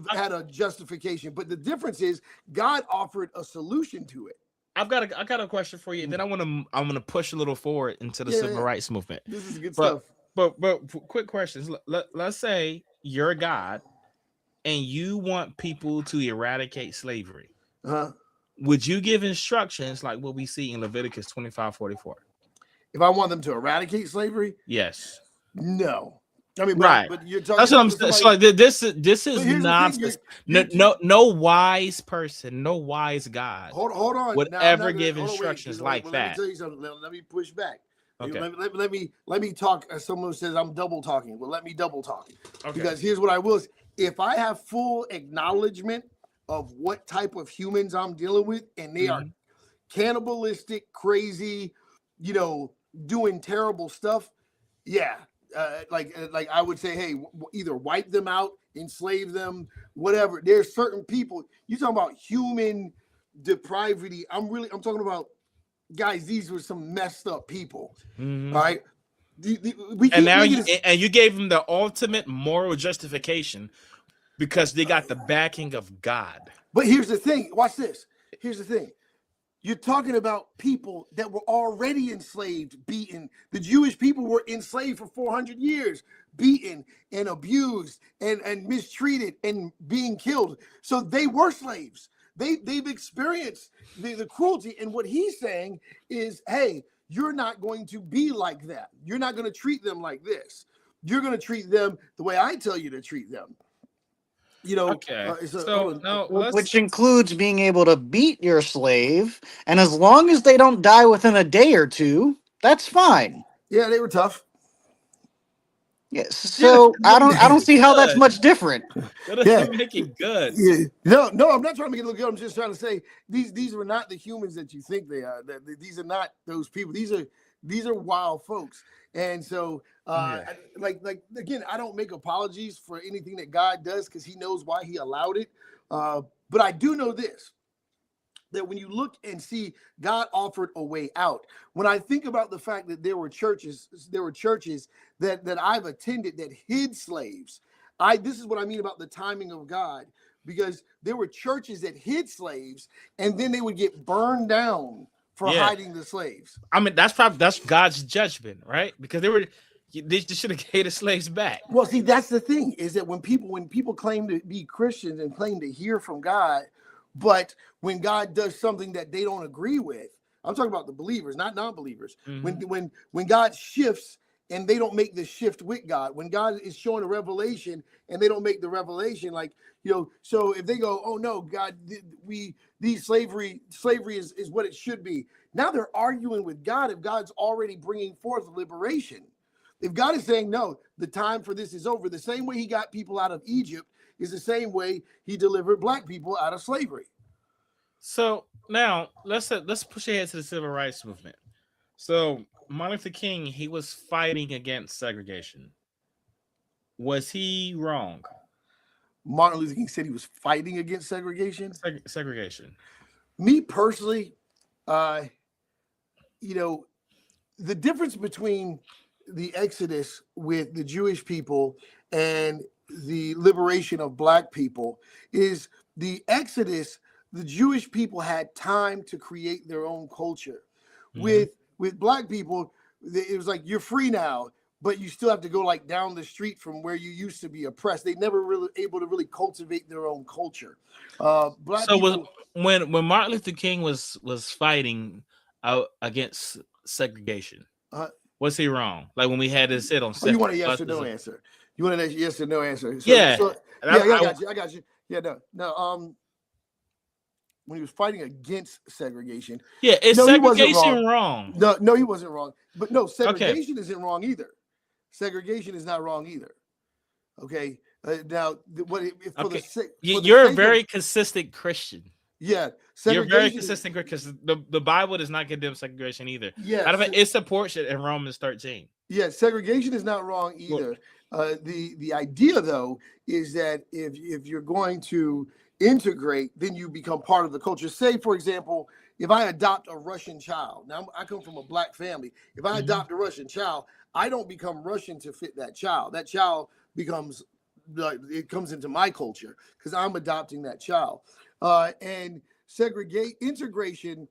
had a justification. But the difference is God offered a solution to it. I got a question for you. Then I'm gonna push a little forward into the civil rights movement. This is good stuff. But quick questions. Let's say you're God, and you want people to eradicate slavery. Would you give instructions like what we see in Leviticus 25:44? If I want them to eradicate slavery, yes. No. I mean, right. But you're talking. That's what I'm saying. So like this is nonsense. No wise person, no wise God. Hold on. Would ever give instructions like that. Let me tell you something. Let me push back. Okay. Let me talk. As someone says I'm double talking. Well, let me double talk. Okay. Because here's what I will say. If I have full acknowledgement of what type of humans I'm dealing with, and they are cannibalistic, crazy, doing terrible stuff, yeah. Like I would say, hey, either wipe them out, enslave them, whatever. There's certain people. You talking about human depravity. I'm talking about guys, these were some messed up people. Mhm. All right. We And keep now making you this- and you gave them the ultimate moral justification because they got the backing of God. But here's the thing. Watch this. Here's the thing. You're talking about people that were already enslaved, beaten. The Jewish people were enslaved for 400 years, beaten and abused and mistreated and being killed. So they were slaves. They've experienced the cruelty. And what he's saying is, hey, you're not going to be like that. You're not going to treat them like this. You're going to treat them the way I tell you to treat them. You know, Okay. so, So hold on. now let's Which includes being able to beat your slave, and as long as they don't die within a day or two, that's fine. Yeah, they were tough. Yes. So I don't see how that's Good. much different. That doesn't Yeah. make it good. Yeah. No, I'm not trying to make it look good. I'm just trying to say these were not the humans that you think they are. These are not those people. These are wild folks. And so like again, I don't make apologies for anything that God does because he knows why he allowed it. But I do know this, that when you look and see God offered a way out, when I think about the fact that there were churches that I've attended that hid slaves, this is what I mean about the timing of God, because there were churches that hid slaves and then they would get burned down for hiding the slaves. I mean, that's God's judgment, right? Because they should have gave the slaves back. Well, see, that's the thing, is that when people claim to be Christians and claim to hear from God, but when God does something that they don't agree with, I'm talking about the believers, not non-believers. Mhm. When God shifts and they don't make the shift with God, when God is showing a revelation and they don't make the revelation, like, so if they go, oh no, God, slavery is what it should be. Now they're arguing with God if God's already bringing forth liberation. If God is saying, no, the time for this is over, the same way he got people out of Egypt is the same way he delivered black people out of slavery. So now let's push ahead to the civil rights movement. So Martin Luther King, he was fighting against segregation. Was he wrong? Martin Luther King said he was fighting against segregation. Segregation. Me personally, the difference between the Exodus with the Jewish people and the liberation of black people is the Exodus. The Jewish people had time to create their own culture. Mhm. With black people, it was like, you're free now, but you still have to go like down the street from where you used to be oppressed. They never really able to really cultivate their own culture. Black So people, when Martin Luther King was fighting out against segregation, was he wrong? Like when we had to sit on. you want a yes or no answer? You want a yes or no answer? Yeah. I got you. Yeah, no. When he was fighting against segregation, is segregation wrong? No, he wasn't wrong. But no, segregation isn't wrong either. Segregation is not wrong either. Okay. Now, you're a very consistent Christian. Yeah, you're very consistent because the Bible does not condemn segregation either. Yeah, it supports it in Romans 13. Yeah, segregation is not wrong either. The idea though is that if you're going to integrate, then you become part of the culture. Say, for example, if I adopt a Russian child, now I come from a black family. If I adopt a Russian child, I don't become Russian to fit that child. That child becomes, it comes into my culture because I'm adopting that child. And integration,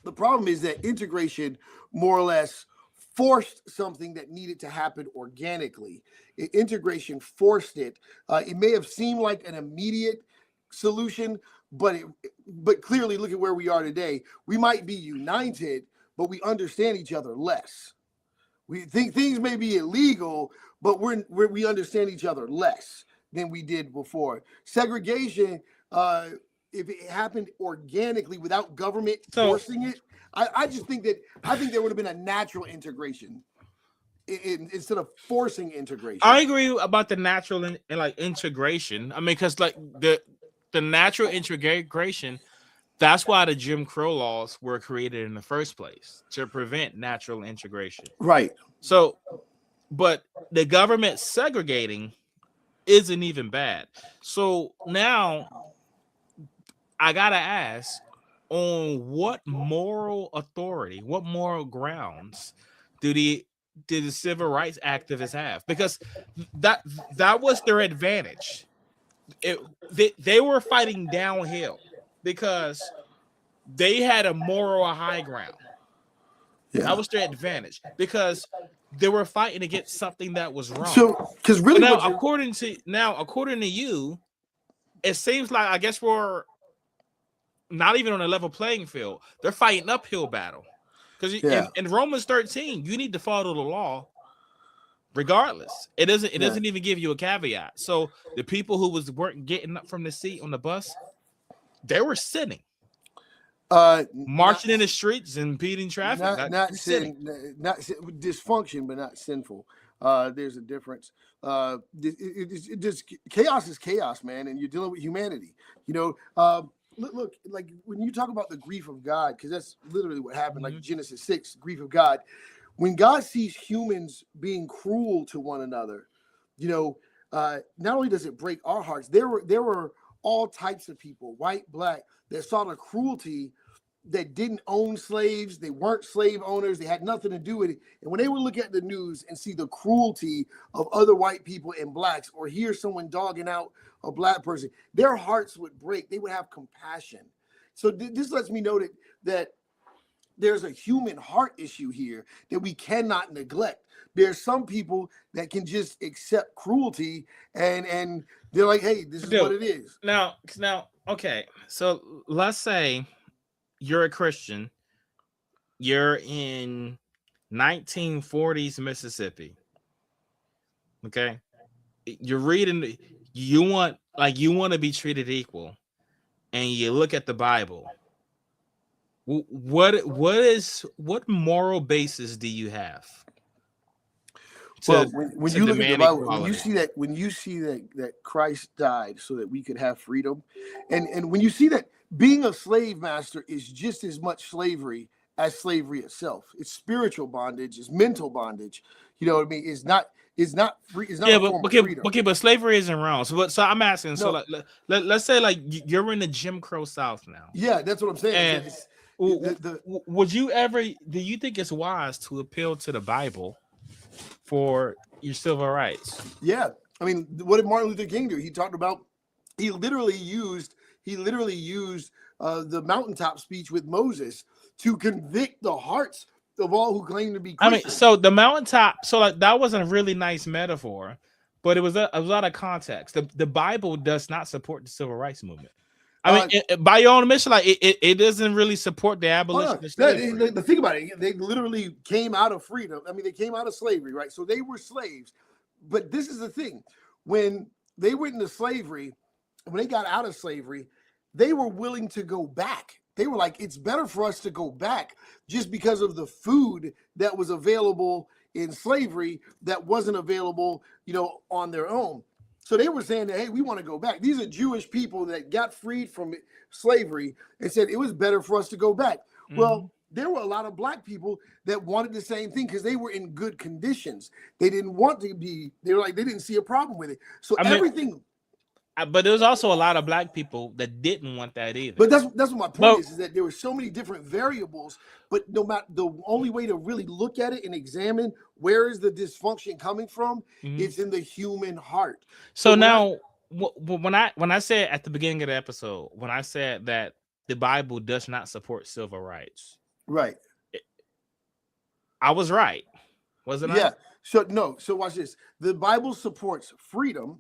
the problem is that integration more or less forced something that needed to happen organically. Integration forced it. It may have seemed like an immediate solution, but clearly look at where we are today. We might be united, but we understand each other less. We think things may be illegal, but we understand each other less than we did before. Segregation, if it happened organically without government forcing it, I think there would have been a natural integration instead of forcing integration. I agree about the natural and like integration. I mean, because like the natural integration, that's why the Jim Crow laws were created in the first place, to prevent natural integration. Right. So, but the government segregating isn't even bad. So now I gotta ask, on what moral authority, what moral grounds do the civil rights activists have? Because that was their advantage. They were fighting downhill because they had a moral high ground. Yeah. That was their advantage because they were fighting against something that was wrong. So, because really, now according to you, it seems like I guess we're not even on a level playing field. They're fighting uphill battle because in Romans 13, you need to follow the law. Regardless, it doesn't even give you a caveat. So the people who weren't getting up from the seat on the bus, they were sinning. Marching in the streets and impeding traffic. Not dysfunction, but not sinful. There's a difference. Chaos is chaos, man, and you're dealing with humanity. Look, like when you talk about the grief of God, because that's literally what happened. Like Genesis 6, grief of God. When God sees humans being cruel to one another, not only does it break our hearts, there were all types of people, white, black, that saw the cruelty, that didn't own slaves. They weren't slave owners. They had nothing to do with it. And when they would look at the news and see the cruelty of other white people and blacks, or hear someone dogging out a black person, their hearts would break. They would have compassion. So this lets me know that there's a human heart issue here that we cannot neglect. There's some people that can just accept cruelty and they're like, hey, this is what it is. Now, okay. So let's say you're a Christian. You're in 1940s Mississippi. Okay. You're reading, you want to be treated equal, and you look at the Bible. What moral basis do you have? Well, when you look at the Bible, when you see that Christ died so that we could have freedom, and when you see that being a slave master is just as much slavery as slavery itself. It's spiritual bondage, it's mental bondage. You know what I mean? It's not free. It's not freedom. Okay, but slavery isn't wrong. So I'm asking. No. So let's say like you're in the Jim Crow South now. Yeah, that's what I'm saying. And would you ever? Do you think it's wise to appeal to the Bible for your civil rights? Yeah, I mean, what did Martin Luther King do? He talked about. He literally used the mountaintop speech with Moses to convict the hearts of all who claim to be Christians. I mean, so the mountaintop. So like that was a really nice metaphor, but it was a lot of context. The Bible does not support the civil rights movement. I mean, by your own admission, like it doesn't really support the abolition of slavery. The thing about it, they literally came out of freedom. I mean, they came out of slavery, right? So they were slaves. But this is the thing: when they went into slavery, when they got out of slavery, they were willing to go back. They were like, it's better for us to go back just because of the food that was available in slavery that wasn't available, on their own. So they were saying that, hey, we want to go back. These are Jewish people that got freed from slavery and said it was better for us to go back. Mm-hmm. Well, there were a lot of black people that wanted the same thing because they were in good conditions. They didn't want to be, they didn't see a problem with it. So everything. But there was also a lot of black people that didn't want that either. But that's what my point is that there were so many different variables, but no matter, the only way to really look at it and examine where is the dysfunction coming from, it's in the human heart. So now, when I said at the beginning of the episode, when I said that the Bible does not support civil rights, right? I was right, wasn't I? Yeah. So watch this. The Bible supports freedom.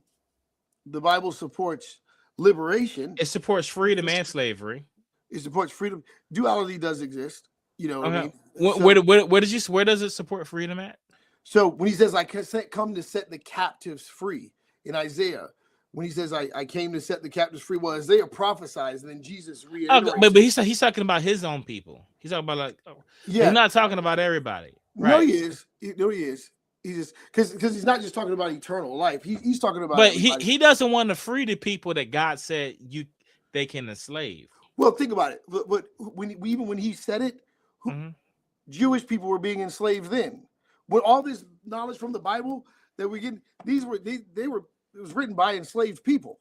The Bible supports liberation. It supports freedom and slavery. It supports freedom. Duality does exist. What I mean? Where does it support freedom at? So when he says, I come to set the captives free in Isaiah, when he says, I came to set the captives free, well, Isaiah prophesies, and then Jesus reiterates. But he's talking about his own people. He's talking about he's not talking about everybody. Right? No, he is. No, he is. He just because he's not just talking about eternal life. He's talking about. But he doesn't want to free the people that God said they can enslave. Well, think about it. But when he said it, Jewish people were being enslaved then. With all this knowledge from the Bible that we get, it was written by enslaved people.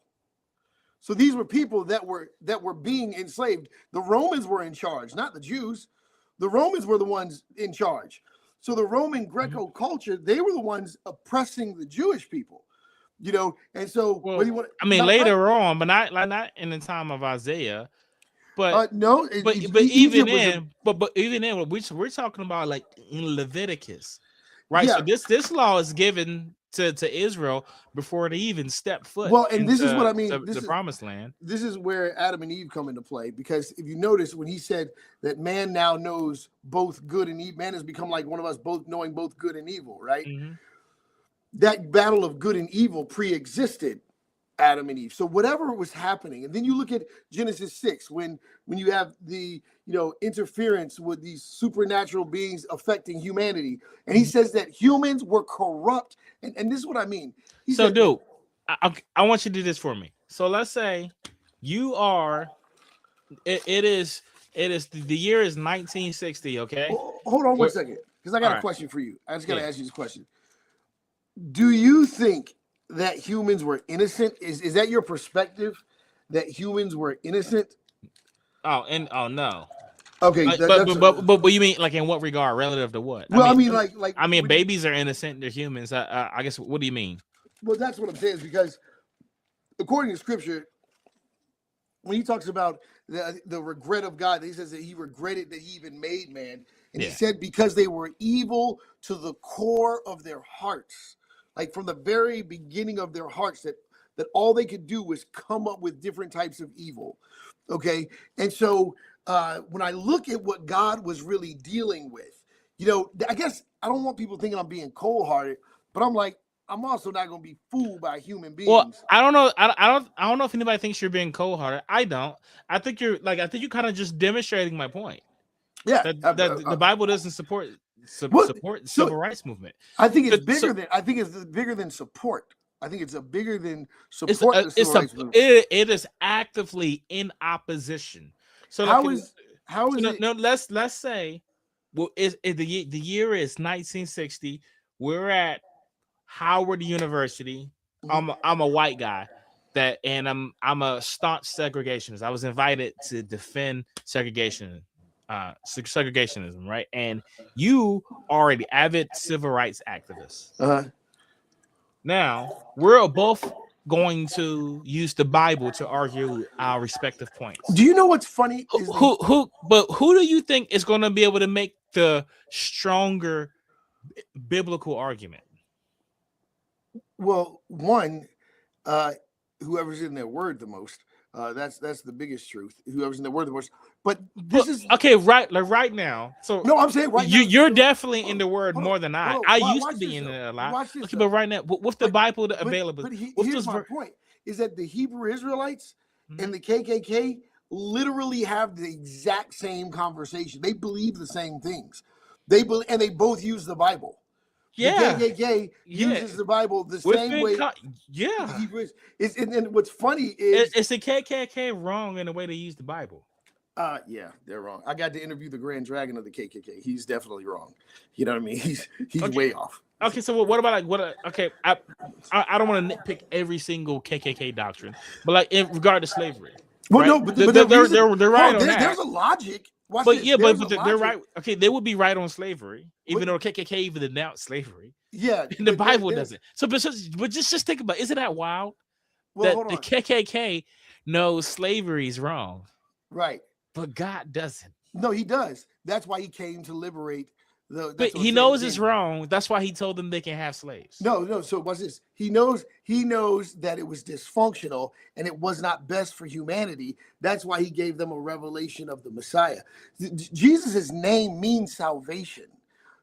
So these were people that were being enslaved. The Romans were in charge, not the Jews. The Romans were the ones in charge. So the Roman Greco culture, they were the ones oppressing the Jewish people, And so, Well, what do you want? I mean, later on, but not in the time of Isaiah. But no, but even then, but even then, we're talking about like in Leviticus, right? Yeah. So this law is given to Israel before they even step foot. Well, and this is what I mean. The promised land. This is where Adam and Eve come into play, because if you notice when he said that man now knows both good and evil, man has become like one of us, both knowing both good and evil, right? Mm-hmm. That battle of good and evil pre-existed Adam and Eve. So whatever was happening, and then you look at Genesis 6 when you have the interference with these supernatural beings affecting humanity, and he says that humans were corrupt, and this is what I mean. So, dude, I want you to do this for me. So let's say you are. It is the year is 1960. Okay. Hold on 1 second, because I got a question for you. I just got to ask you this question. Do you think that humans were innocent? Is that your perspective, that humans were innocent? Oh no. Okay, but you mean like in what regard, relative to what? Well, I mean, babies are innocent; they're humans. I guess. What do you mean? Well, that's what I'm saying, is because according to Scripture, when he talks about the regret of God, he says that he regretted that he even made man, and he said because they were evil to the core of their hearts, like from the very beginning of their hearts, that all they could do was come up with different types of evil. Okay, and so when I look at what God was really dealing with, I guess I don't want people thinking I'm being cold-hearted, but I'm also not going to be fooled by human beings. Well, I don't know. I don't know if anybody thinks you're being cold-hearted. I don't. I think you're kind of just demonstrating my point. Yeah, that the Bible doesn't support the civil rights movement. I think it's bigger than support. I think it's bigger than support the civil rights movement. It is actively in opposition. So how is it? No, let's say, well, the year is 1960. We're at Howard University. Mm-hmm. I'm a white guy and I'm a staunch segregationist. I was invited to defend segregationism, right? And you are an avid civil rights activist. Uh-huh. Now we're both going to use the Bible to argue our respective points. Do you know what's funny? Who do you think is going to be able to make the stronger biblical argument? Well, one, whoever's in their word the most. That's the biggest truth. Whoever's in their word the most. But this is okay, right? Like right now. So no, I'm saying right now. You're definitely in the word more than I. I used to be in it a lot. Okay, but right now, with the Bible available, but here's my point: is that the Hebrew Israelites and the KKK literally have the exact same conversation. They believe the same things. And they both use the Bible. Yeah, the KKK uses the Bible the same way. And what's funny is the KKK wrong in the way they use the Bible. Yeah, they're wrong. I got to interview the Grand Dragon of the KKK. He's definitely wrong. You know what I mean? He's okay. Way off. Okay, so what about okay, I don't want to nitpick every single KKK doctrine, but like in regard to slavery. Well, right? no, but they're right on that. There's a logic. But they're right. Okay, they would be right on slavery, even though KKK even denounced slavery. Yeah, and the Bible doesn't. So, but just think about, isn't that wild? That the KKK knows slavery is wrong, right? But God doesn't. No, He does. That's why He came to liberate. But He knows it's wrong. That's why He told them they can have slaves. No. So watch this. He knows that it was dysfunctional and it was not best for humanity. That's why He gave them a revelation of the Messiah. Jesus' name means salvation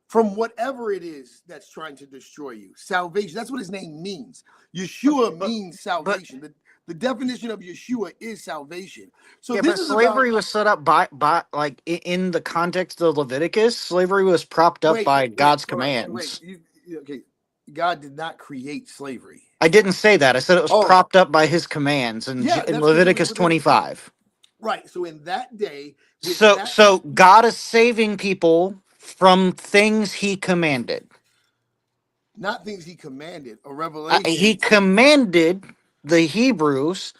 from whatever it is that's trying to destroy you. Salvation. That's what His name means. Yeshua means salvation. The definition of Yeshua is salvation. So but slavery was set up by like in the context of Leviticus. Slavery was propped up by God's commands. Okay, God did not create slavery. I didn't say that. I said it was propped up by His commands in Leviticus 25. Right. So in that day, so God is saving people from things He commanded. Not things He commanded. A revelation. He commanded the Hebrews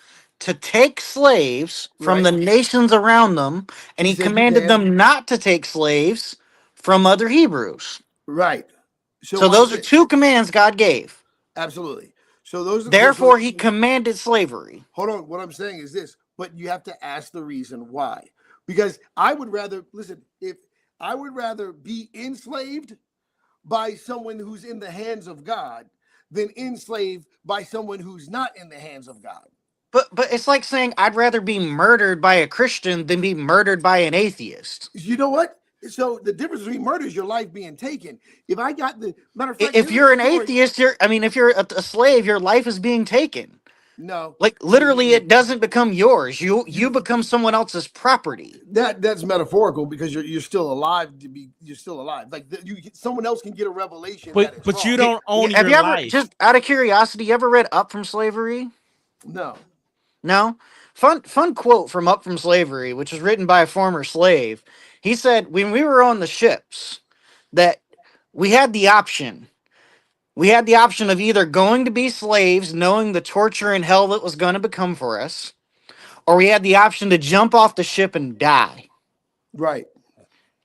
to take slaves from Right. the nations around them, and He he said you commanded can. them not to take slaves from other Hebrews. Right. So So watch those are this. two commands God gave. Absolutely. So those. Therefore, he commanded slavery. Hold on. What I'm saying is this, but you have to ask the reason why. Because I would rather listen. If I would rather be enslaved by someone who's in the hands of God than enslaved by someone who's not in the hands of God. But it's like saying I'd rather be murdered by a Christian than be murdered by an atheist. You know what? So the difference between murder is your life being taken. If I got the matter of fact, If here's a you're an story. atheist, if you're a slave, your life is being taken. No, Like no, literally, it doesn't become yours. You you become someone else's property. that's metaphorical because you're still alive you're still alive. Like someone else can get a revelation that it's But you wrong. don't own Have your you ever, life. just out of curiosity, you ever read Up from Slavery? No, No. Fun quote from Up from Slavery, which was written by a former slave. He said, when we were on the ships, that we had the option. We had the option of either going to be slaves, knowing the torture and hell that was going to become for us, or we had the option to jump off the ship and die. right.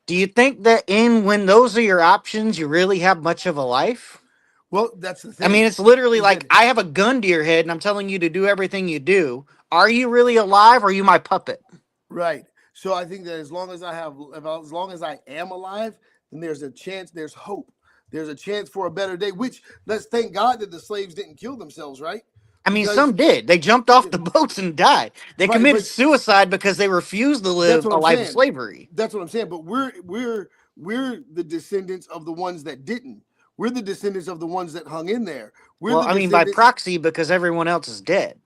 Do you think that when those are your options, you really have much of a life? Well, that's the I mean, thing. it's literally Is like that I have a gun to your head and I'm telling you to do everything you do. Are you really alive or are you my puppet? right? So I think that as long as as long as I am alive, then there's a chance, there's hope. There's a chance for a better day, which let's thank God that the slaves didn't kill themselves, right? I mean, Because some did. They jumped off the boats and died. They right, committed but suicide because they refused to that's live what a I'm life of saying. slavery. That's what I'm saying. But we're the descendants of the ones that didn't. We're the descendants of the ones that hung in there. We're Well, the I mean, by descendants. proxy because everyone else is dead.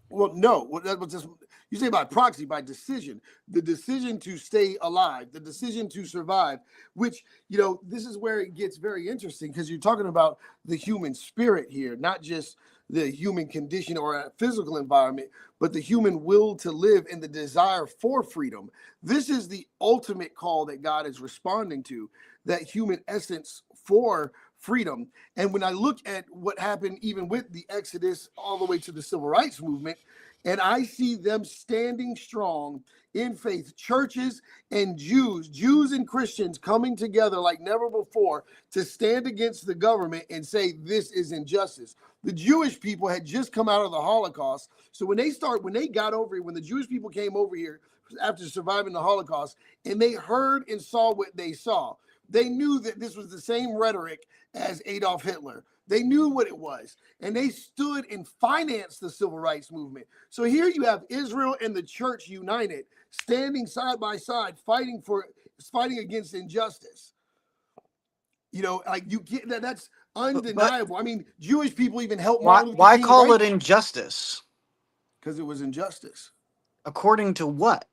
Well, no, that was just you say by proxy, by decision. The decision to stay alive, the decision to survive, which this is where it gets very interesting because you're talking about the human spirit here, not just the human condition or a physical environment, but the human will to live and the desire for freedom. This is the ultimate call that God is responding to, that human essence for freedom. And when I look at what happened even with the Exodus all the way to the civil rights movement, and I see them standing strong in faith, churches and Jews and Christians coming together like never before to stand against the government and say this is injustice. The Jewish people had just come out of the Holocaust. So when they got over here, when the Jewish people came over here after surviving the Holocaust, and they heard and saw what they saw, they knew that this was the same rhetoric as Adolf Hitler. They knew what it was, and they stood and financed the civil rights movement. So here you have Israel and the church united, standing side by side, fighting against injustice. Like you get that. That's But undeniable. I mean, Jewish people even helped why Martin Luther why King call write it injustice? because it was injustice. According to what?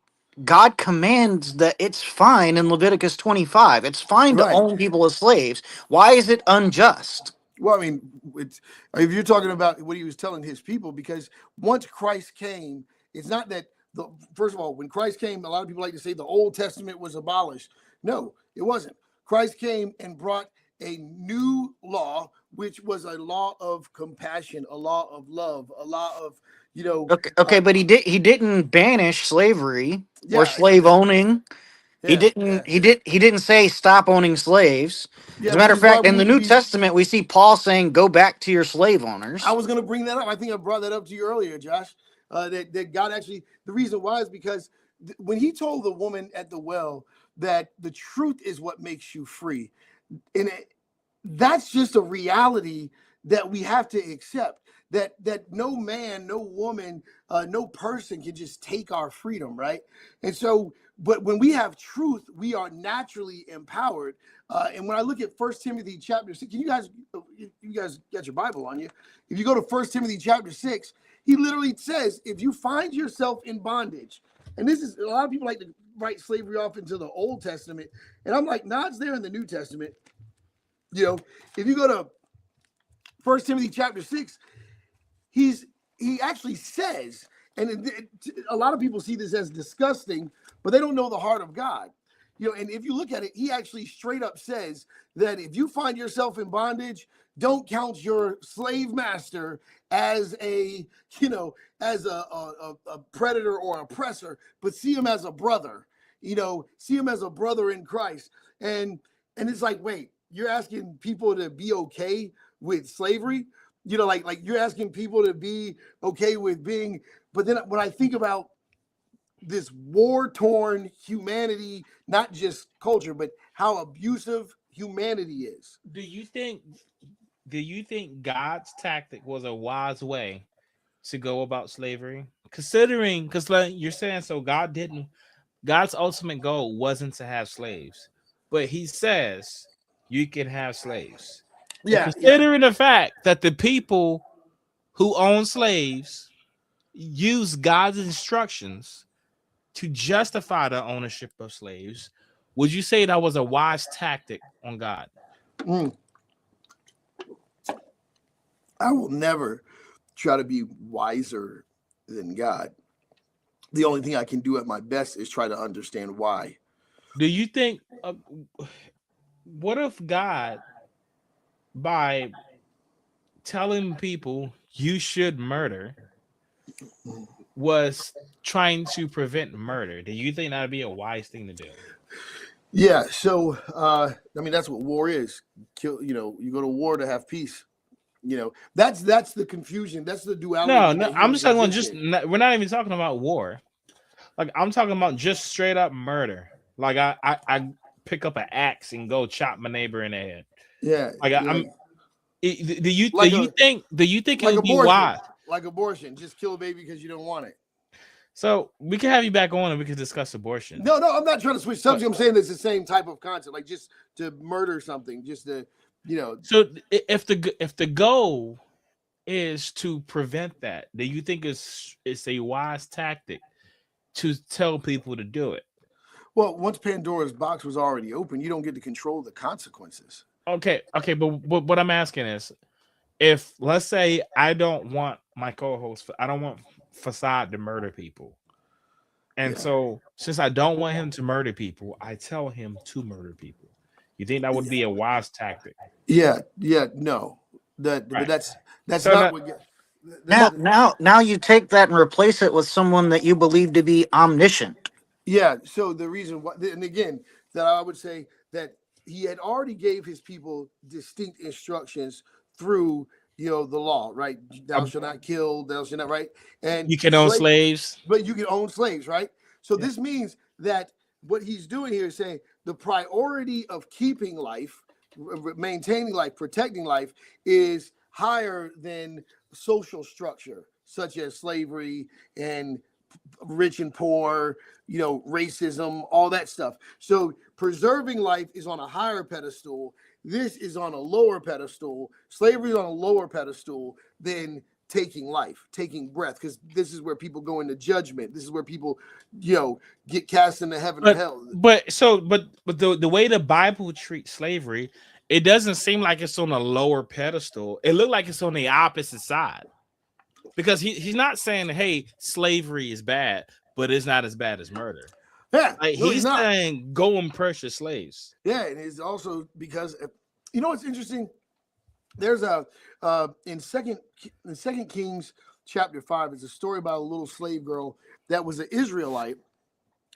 God commands that it's fine in Leviticus 25. It's fine to Right. own people as slaves. Why is it unjust? Well, I mean, if you're talking about what he was telling his people, because once Christ came, it's not that first of all, when Christ came, a lot of people like to say the Old Testament was abolished. No, it wasn't. Christ came and brought a new law, which was a law of compassion, a law of love, a law of, Okay, but he didn't banish slavery or yeah, slave owning. yeah, yeah, He didn't say stop owning slaves. As yeah, a matter which of is why fact, we in the need to New be. Testament, we see Paul saying, "Go back to your slave I owners." was going to bring that up. I think I brought that up to you earlier, Josh. That God actually, the reason why is because when he told the woman at the well that the truth is what makes you free, and that's just a reality that we have to accept. That no man, no woman, no person can just take our freedom, right? And so, but when we have truth, we are naturally empowered. And when I look at 1 Timothy chapter 6, you guys got your Bible on you. If you go to 1 Timothy chapter 6, he literally says, if you find yourself in bondage, and this is a lot of people like to write slavery off into the Old Testament, and I'm like, nah, it's there in the New Testament. If you go to 1 Timothy chapter 6, he actually says, and a lot of people see this as disgusting, but they don't know the heart of God. and if you look at it, he actually straight up says that if you find yourself in bondage, don't count your slave master as a, as a predator or oppressor, but see him as a brother, see him as a brother in Christ. And it's like, wait, you're asking people to be okay with slavery? Like you're asking people to be okay with being, but then when I think about this war-torn humanity, not just culture, but how abusive humanity is. Do you think God's tactic was a wise way to go about slavery? Considering, because like you're saying, so God's ultimate goal wasn't to have slaves, but he says you can have slaves. Yeah. Considering the fact that the people who own slaves use God's instructions to justify the ownership of slaves, would you say that was a wise tactic on God? I will never try to be wiser than God. The only thing I can do at my best is try to understand why. Do you think, what if God, by telling people you should murder, was trying to prevent murder? Do you think that would be a wise thing to do? Yeah. So, that's what war is. Kill. You go to war to have peace. That's the confusion. That's the duality. No. I'm just talking about we're not even talking about war. Like I'm talking about just straight up murder. Like I pick up an axe and go chop my neighbor in the head. Yeah. Like do you think it would be wise? Like abortion, just kill a baby because you don't want it. So we can have you back on and we can discuss abortion. No, I'm not trying to switch subject. I'm saying it's the same type of concept, like just to murder something, just to, So if the goal is to prevent that, do you think it's a wise tactic to tell people to do it? Well, once Pandora's box was already open, you don't get to control the consequences. Okay, but what I'm asking is, if let's say I don't want my co-host, I don't want Facade to murder people, and so since I don't want him to murder people, I tell him to murder people. You think that would be a wise tactic? Yeah, no. But that's So not what. Now you take that and replace it with someone that you believe to be omniscient. Yeah. So the reason why, and again, that I would say that he had already gave his people distinct instructions through, the law, right? Thou shalt not kill, thou shalt not, right? And you can own slaves, but you can own slaves, right? So this means that what he's doing here is saying the priority of keeping life, maintaining life, protecting life is higher than social structure, such as slavery and rich and poor, racism, all that stuff. So preserving life is on a higher pedestal. This is on a lower pedestal. Slavery is on a lower pedestal than taking life, taking breath, because this is where people go into judgment. This is where people, get cast into heaven or hell. But the way the Bible treats slavery, it doesn't seem like it's on a lower pedestal. It looked like it's on the opposite side. Because he's not saying, hey, slavery is bad, but it's not as bad as murder. Yeah, he's saying go and purchase slaves. Yeah, and it's also because what's interesting. There's in Second Kings chapter 5, it's a story about a little slave girl that was an Israelite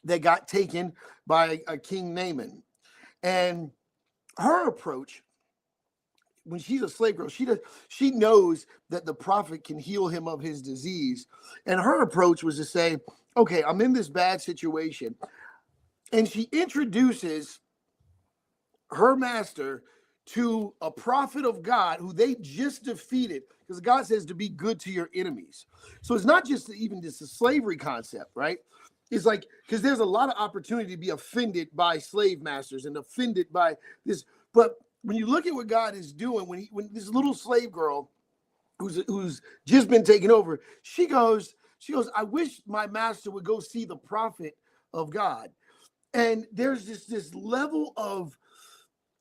that got taken by a King Naaman, and her approach. When she's a slave girl, she knows that the prophet can heal him of his disease. And her approach was to say, okay, I'm in this bad situation. And she introduces her master to a prophet of God who they just defeated, because God says to be good to your enemies. So it's not just a slavery concept, right? It's like, because there's a lot of opportunity to be offended by slave masters and offended by this, but when you look at what God is doing, when this little slave girl who's just been taken over, she goes, I wish my master would go see the prophet of God. And there's this level of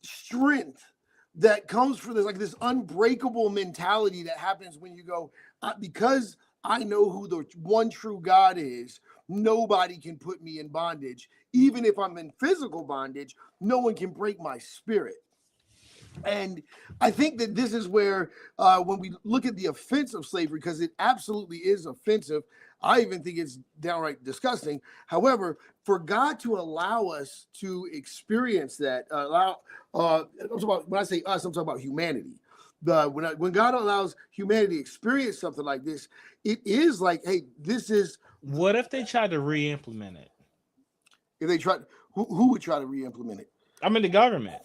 strength that comes from this unbreakable mentality that happens when you go, because I know who the one true God is, nobody can put me in bondage. Even if I'm in physical bondage, no one can break my spirit. And I think that this is where, when we look at the offense of slavery, because it absolutely is offensive, I even think it's downright disgusting. However, for God to allow us to experience that, when I say us, I'm talking about humanity. When God allows humanity to experience something like this, it is like, hey, this is. What if they tried to re-implement it? If they try, who would try to re-implement it? I mean, the government.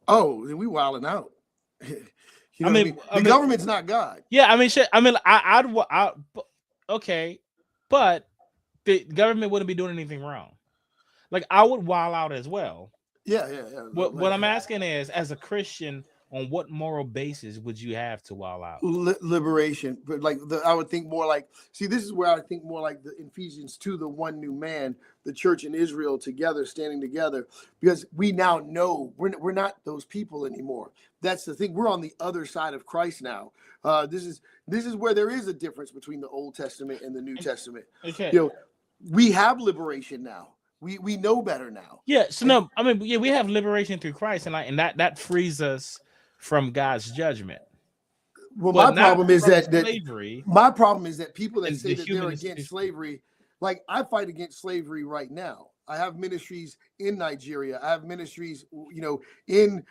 Oh, then we wilding out. I mean, the government's not God. Yeah, I mean, shit. I mean, okay, but the government wouldn't be doing anything wrong. Like, I would wild out as well. Yeah. What I'm asking is, as a Christian, on what moral basis would you have to wild out? Liberation, but I would think more like. See, this is where I think more like the Ephesians 2, the one new man, the church in Israel together, standing together, because we now know we're not those people anymore. That's the thing. We're on the other side of Christ now. This is where there is a difference between the Old Testament and the New Testament. Okay, we have liberation now. We know better now. Yeah. So no, I mean, yeah, we have liberation through Christ, and that frees us from God's judgment. Well, my problem is that slavery. My problem is that people that say the that they're against slavery, like I fight against slavery right now. I have ministries in Nigeria. I have ministries, in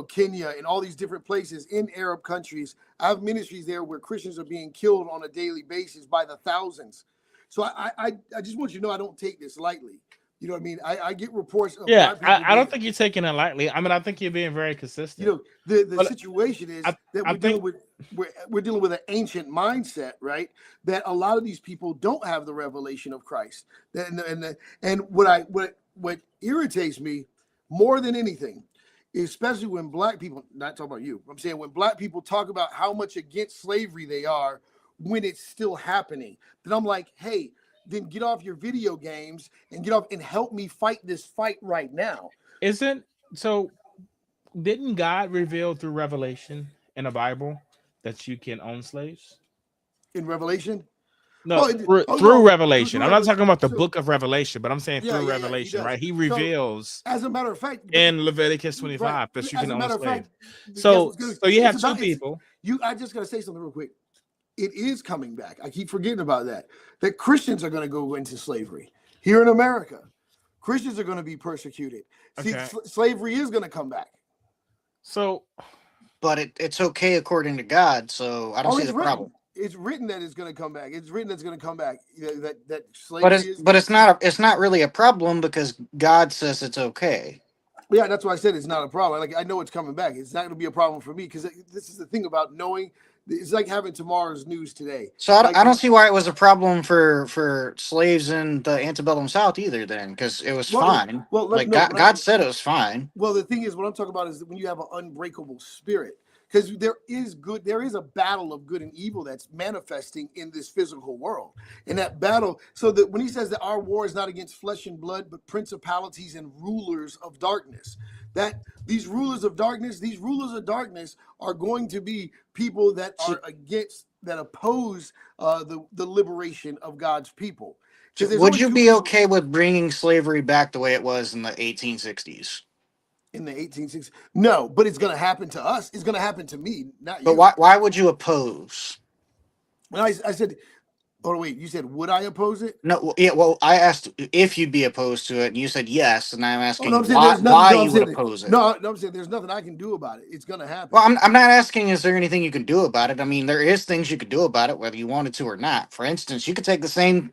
Kenya and all these different places in Arab countries. I have ministries there where Christians are being killed on a daily basis by the thousands. So I just want you to know I don't take this lightly. You know what I mean? I get reports of I don't think you're taking it lightly. I mean, I think you're being very consistent. The situation is that we're dealing with an ancient mindset, right? That a lot of these people don't have the revelation of Christ. And what irritates me more than anything, especially when black people, not talking about you, I'm saying when black people talk about how much against slavery they are when it's still happening, then I'm like, hey, then get off your video games and get off and help me fight this fight right now. Didn't God reveal through Revelation in the Bible that you can own slaves? In Revelation? No, through Revelation. I'm not talking about the book of Revelation, but I'm saying through Revelation, right? He reveals, as a matter of fact, in Leviticus 25 that you can own slaves. So you have two people. I just got to say something real quick. It is coming back. I keep forgetting about that. That Christians are going to go into slavery here in America. Christians are going to be persecuted. See, slavery is going to come back. So, but it's okay according to God. So I don't see the problem. It's written that it's going to come back. It's written that's going to come back. That slavery but it's not really a problem because God says it's okay. Yeah, that's why I said it's not a problem. Like I know it's coming back. It's not going to be a problem for me because this is the thing about knowing. It's like having tomorrow's news today. So I don't see why it was a problem for slaves in the antebellum South either then, because it was fine. Well, God said it was fine. Well, the thing is, what I'm talking about is when you have an unbreakable spirit, because there is a battle of good and evil that's manifesting in this physical world. And that battle, so that when he says that our war is not against flesh and blood, but principalities and rulers of darkness, that these rulers of darkness are going to be people that are that oppose the liberation of God's people. Would you be okay with bringing slavery back the way it was in the 1860s? In the 1860s? No, but it's going to happen to us. It's going to happen to me, not you. But why would you oppose? When I said, oh, wait, you said, would I oppose it? No, yeah, well, I asked if you'd be opposed to it, and you said yes, and I'm asking why you would oppose it. No, I'm saying there's nothing I can do about it. It's going to happen. Well, I'm not asking is there anything you can do about it. I mean, there is things you could do about it, whether you wanted to or not. For instance, you could take the same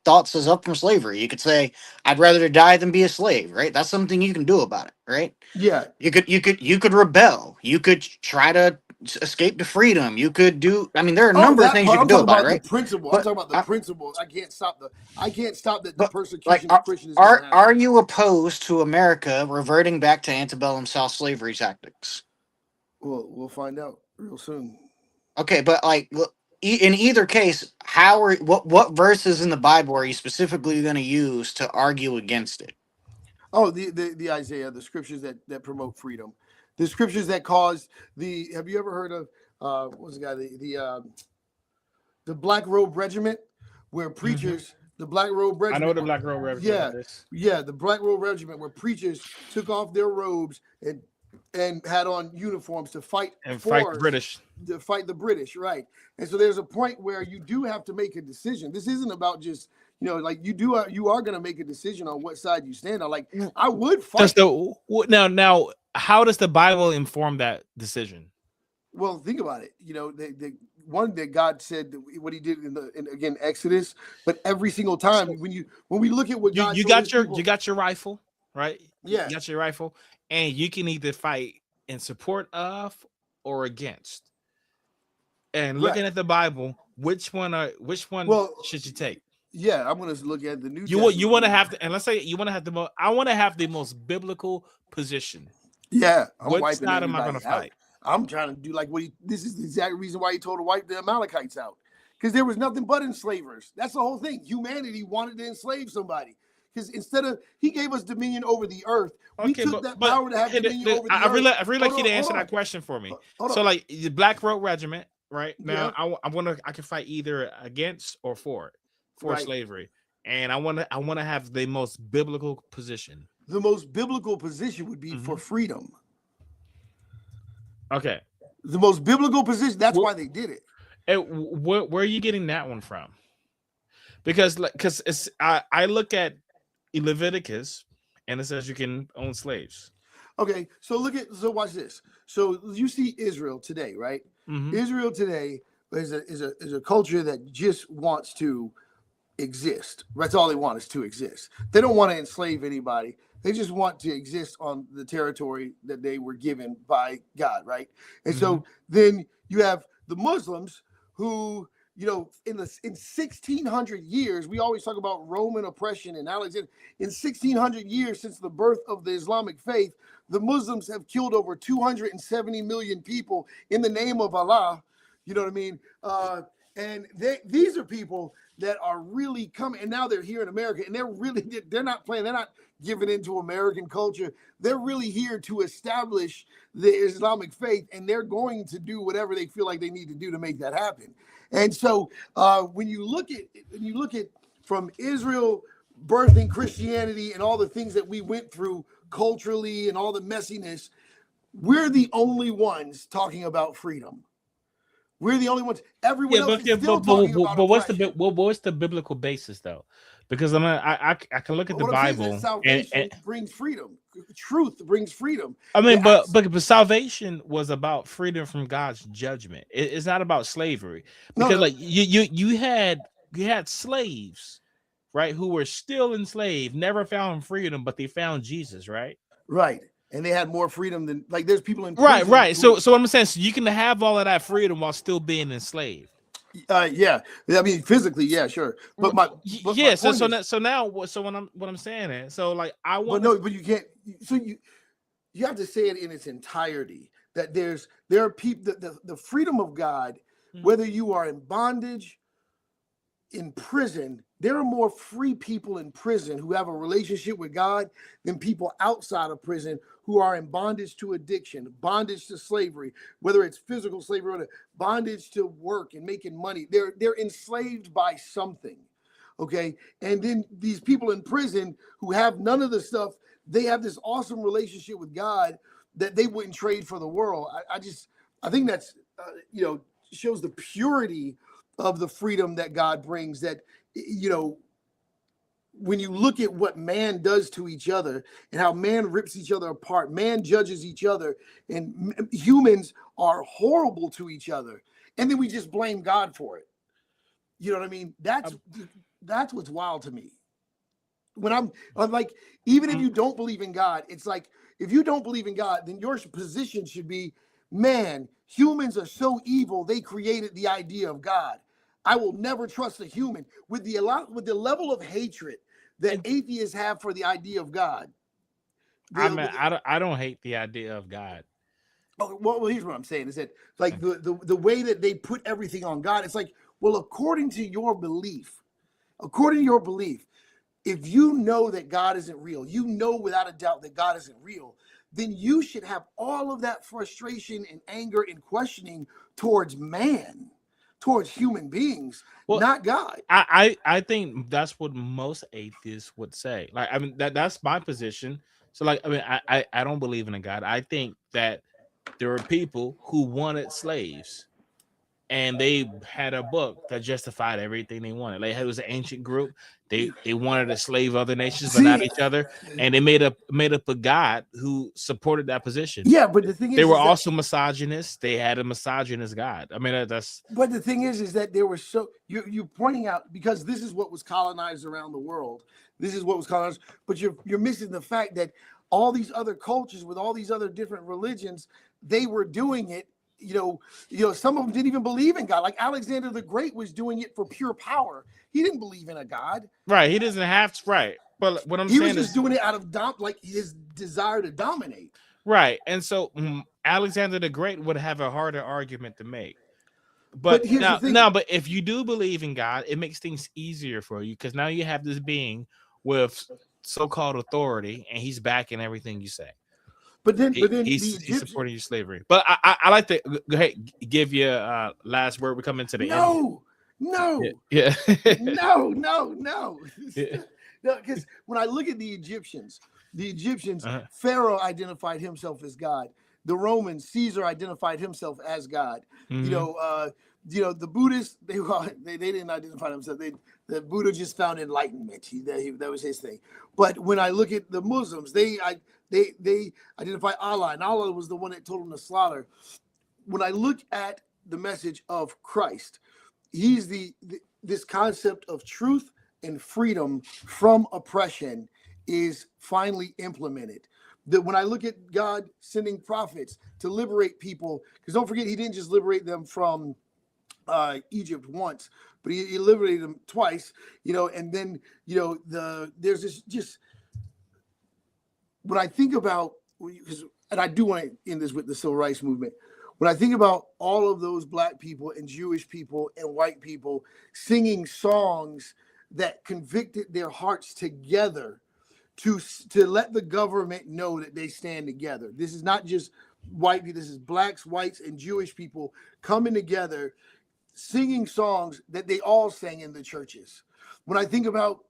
thoughts as up from slavery. You could say, I'd rather die than be a slave, right? That's something you can do about it, right? Yeah. You could rebel. You could try to escape to freedom. You could do. I mean, there are a number of things you can do about it, right? Principle. I'm talking about the principle. I can't stop the persecution like, of Christians. Are you opposed to America reverting back to antebellum South slavery tactics? Well, we'll find out real soon. Okay, but like in either case, what verses in the Bible are you specifically going to use to argue against it? Oh, the Isaiah, the scriptures that promote freedom. The scriptures that caused have you ever heard of what was the guy, the Black Robe Regiment, where preachers The Black Robe I know Regiment. the Black Robe Regiment Yeah, is. yeah, the Black Robe Regiment, where preachers took off their robes and had on uniforms to fight And fight the British. to fight the British, right? And so there's a point where you do have to make a decision. This isn't about just, like you are going to make a decision on what side you stand on. Like, I would fight. Now, how does the Bible inform that decision? Well, think about it. The one that God said what He did in Exodus, but every single time when we look at what God you got your rifle, right? Yeah, you got your rifle, and you can either fight in support of or against. And looking at the Bible, which one should you take? Yeah, I'm going to look at the New. You want to have and let's say you want to have I want to have the most biblical position. Yeah, what side am I going to fight? I'm trying to do like this is the exact reason why He told to wipe the Amalekites out, because there was nothing but enslavers. That's the whole thing. Humanity wanted to enslave somebody, because instead of He gave us dominion over the earth, we took that power to have dominion over the earth. I really like you to answer that question for me. So like the Black Robe Regiment, right now, I can fight either against or for slavery, and I want to have the most biblical position. The most biblical position would be for freedom. Okay. The most biblical position. That's why they did it. And where are you getting that one from? Because I look at Leviticus and it says you can own slaves. Okay, so watch this. So you see Israel today, right? Mm-hmm. Israel today is a culture that just wants to exist. That's all they want, is to exist. They don't want to enslave anybody. They just want to exist on the territory that they were given by God, right? And so then you have the Muslims who, in 1600 years, we always talk about Roman oppression and Alexander. In 1600 years since the birth of the Islamic faith, the Muslims have killed over 270 million people in the name of Allah. You know what I mean? And these are people that are really coming, and now they're here in America, and they're not playing, they're not giving into American culture. They're really here to establish the Islamic faith, and they're going to do whatever they feel like they need to do to make that happen. And so when you look at from Israel birthing Christianity and all the things that we went through culturally and all the messiness, we're the only ones talking about freedom. We're the only ones. Everyone else is still talking about oppression. What's the biblical basis though? Because I can look at the Bible. Salvation brings freedom. Truth brings freedom. I mean, but salvation was about freedom from God's judgment. It's not about slavery. Because like you had slaves, right, who were still enslaved, never found freedom, but they found Jesus, right? Right. And they had more freedom than, like, there's people in prison. Right. So what I'm saying, so you can have all of that freedom while still being enslaved. Yeah. I mean, physically, yeah, sure. But so now what I'm saying is, so like I want. But you can't. So you have to say it in its entirety. That there are people, the freedom of God, whether you are in bondage, in prison. There are more free people in prison who have a relationship with God than people outside of prison who are in bondage to addiction, bondage to slavery, whether it's physical slavery or bondage to work and making money. They're enslaved by something, okay? And then these people in prison who have none of the stuff, they have this awesome relationship with God that they wouldn't trade for the world. I think that's, shows the purity of the freedom that God brings, that, when you look at what man does to each other and how man rips each other apart, man judges each other, and humans are horrible to each other. And then we just blame God for it. You know what I mean? That's what's wild to me. When I'm like, even if you don't believe in God, it's like, if you don't believe in God, then your position should be, man, humans are so evil, they created the idea of God. I will never trust a human with the level of hatred that atheists have for the idea of God. I don't hate the idea of God. Oh, well, here's what I'm saying: is that like the way that they put everything on God? It's like, well, according to your belief, if you know that God isn't real, you know without a doubt that God isn't real, then you should have all of that frustration and anger and questioning towards man. towards human beings, Well, not God. I think that's what most atheists would say. Like, I mean, that's my position. So, like, I mean, I don't believe in a God. I think that there were people who wanted slaves, and they had a book that justified everything they wanted. Like, it was an ancient group. They wanted to slave other nations, but not See, each other. And they made up a God who supported that position. yeah, but the thing They were is that, also misogynists. They had a misogynist God. I mean, that's but the thing is that there were so you're pointing out, because this is what was colonized around the world. This is what was colonized, but you're missing the fact that all these other cultures with all these other different religions, they were doing it. Some of them didn't even believe in God. Like Alexander the Great was doing it for pure power. He didn't believe in a God. right. He doesn't have to, right. But what I'm He saying was just is doing it out of like his desire to dominate. right. And so Alexander the Great would have a harder argument to make. But But here's the thing. but if you do believe in God, it makes things easier for you, because now you have this being with so-called authority, and he's backing everything you say. But then He's supporting your slavery. But I like to go ahead, give you a last word. We come into the end. No, Yeah. no. Yeah. No, because when I look at the Egyptians, Uh-huh. Pharaoh identified himself as God. The Romans, Caesar identified himself as God. Mhm. The Buddhists, they didn't identify themselves. The Buddha just found enlightenment. That was his thing. But when I look at the Muslims, they identify Allah, and Allah was the one that told them to slaughter. When I look at the message of Christ, he's this concept of truth and freedom from oppression is finally implemented. That when I look at God sending prophets to liberate people, because don't forget, he didn't just liberate them from Egypt once, but he liberated them twice, and then, there's this just, when I think about, and I do want to end this with the civil rights movement. When I think about all of those Black people and Jewish people and white people singing songs that convicted their hearts together to let the government know that they stand together. This is not just white people. This is Blacks, whites, and Jewish people coming together, singing songs that they all sang in the churches. When I think about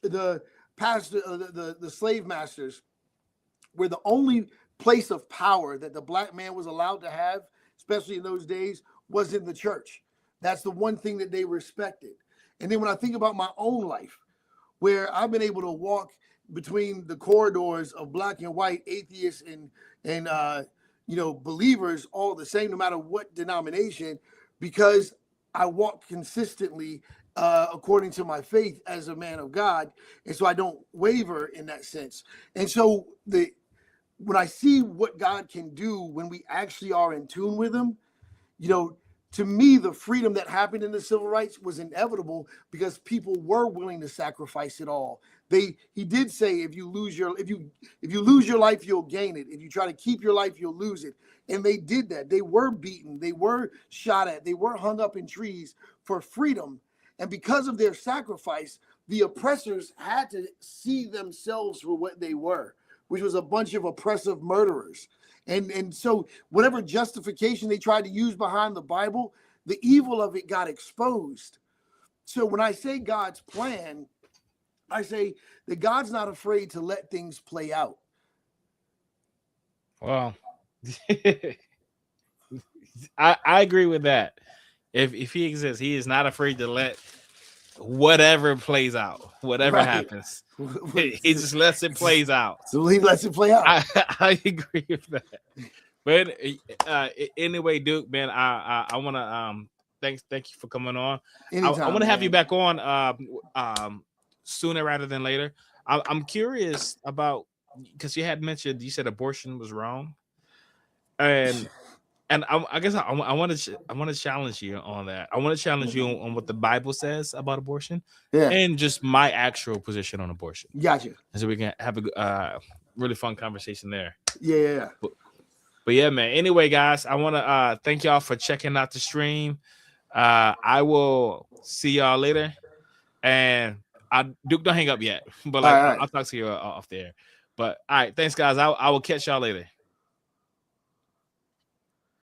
the pastor, the slave masters, where the only place of power that the Black man was allowed to have, especially in those days, was in the church. That's the one thing that they respected. And then when I think about my own life, where I've been able to walk between the corridors of Black and white, atheists and believers, all the same, no matter what denomination, because I walk consistently according to my faith as a man of God, and so I don't waver in that sense. And so when I see what God can do when we actually are in tune with him, to me, the freedom that happened in the civil rights was inevitable because people were willing to sacrifice it all. He did say, if you lose your life, you'll gain it. If you try to keep your life, you'll lose it. And they did that. They were beaten. They were shot at. They were hung up in trees for freedom. And because of their sacrifice, the oppressors had to see themselves for what they were, which was a bunch of oppressive murderers. And so whatever justification they tried to use behind the Bible, the evil of it got exposed. So when I say God's plan, I say that God's not afraid to let things play out. Well, I agree with that. If he exists, he is not afraid to let whatever plays out, whatever Right. happens. He just lets it plays out. So he lets it play out. I agree with that. But anyway, Duke, man, I want to thank you for coming on. Anytime, I want to have man. you back on sooner rather than later. I'm curious about, because you had mentioned, you said abortion was wrong, and I guess I want to challenge you on that. I want to challenge you on what the Bible says about abortion, Yeah. and just my actual position on abortion, Gotcha. and so we can have a really fun conversation there. Yeah. But yeah, man. Anyway, guys, I want to thank y'all for checking out the stream. I will see y'all later, and Duke, don't hang up yet. But All right. I'll talk to you off there. But all right, thanks, guys. I will catch y'all later.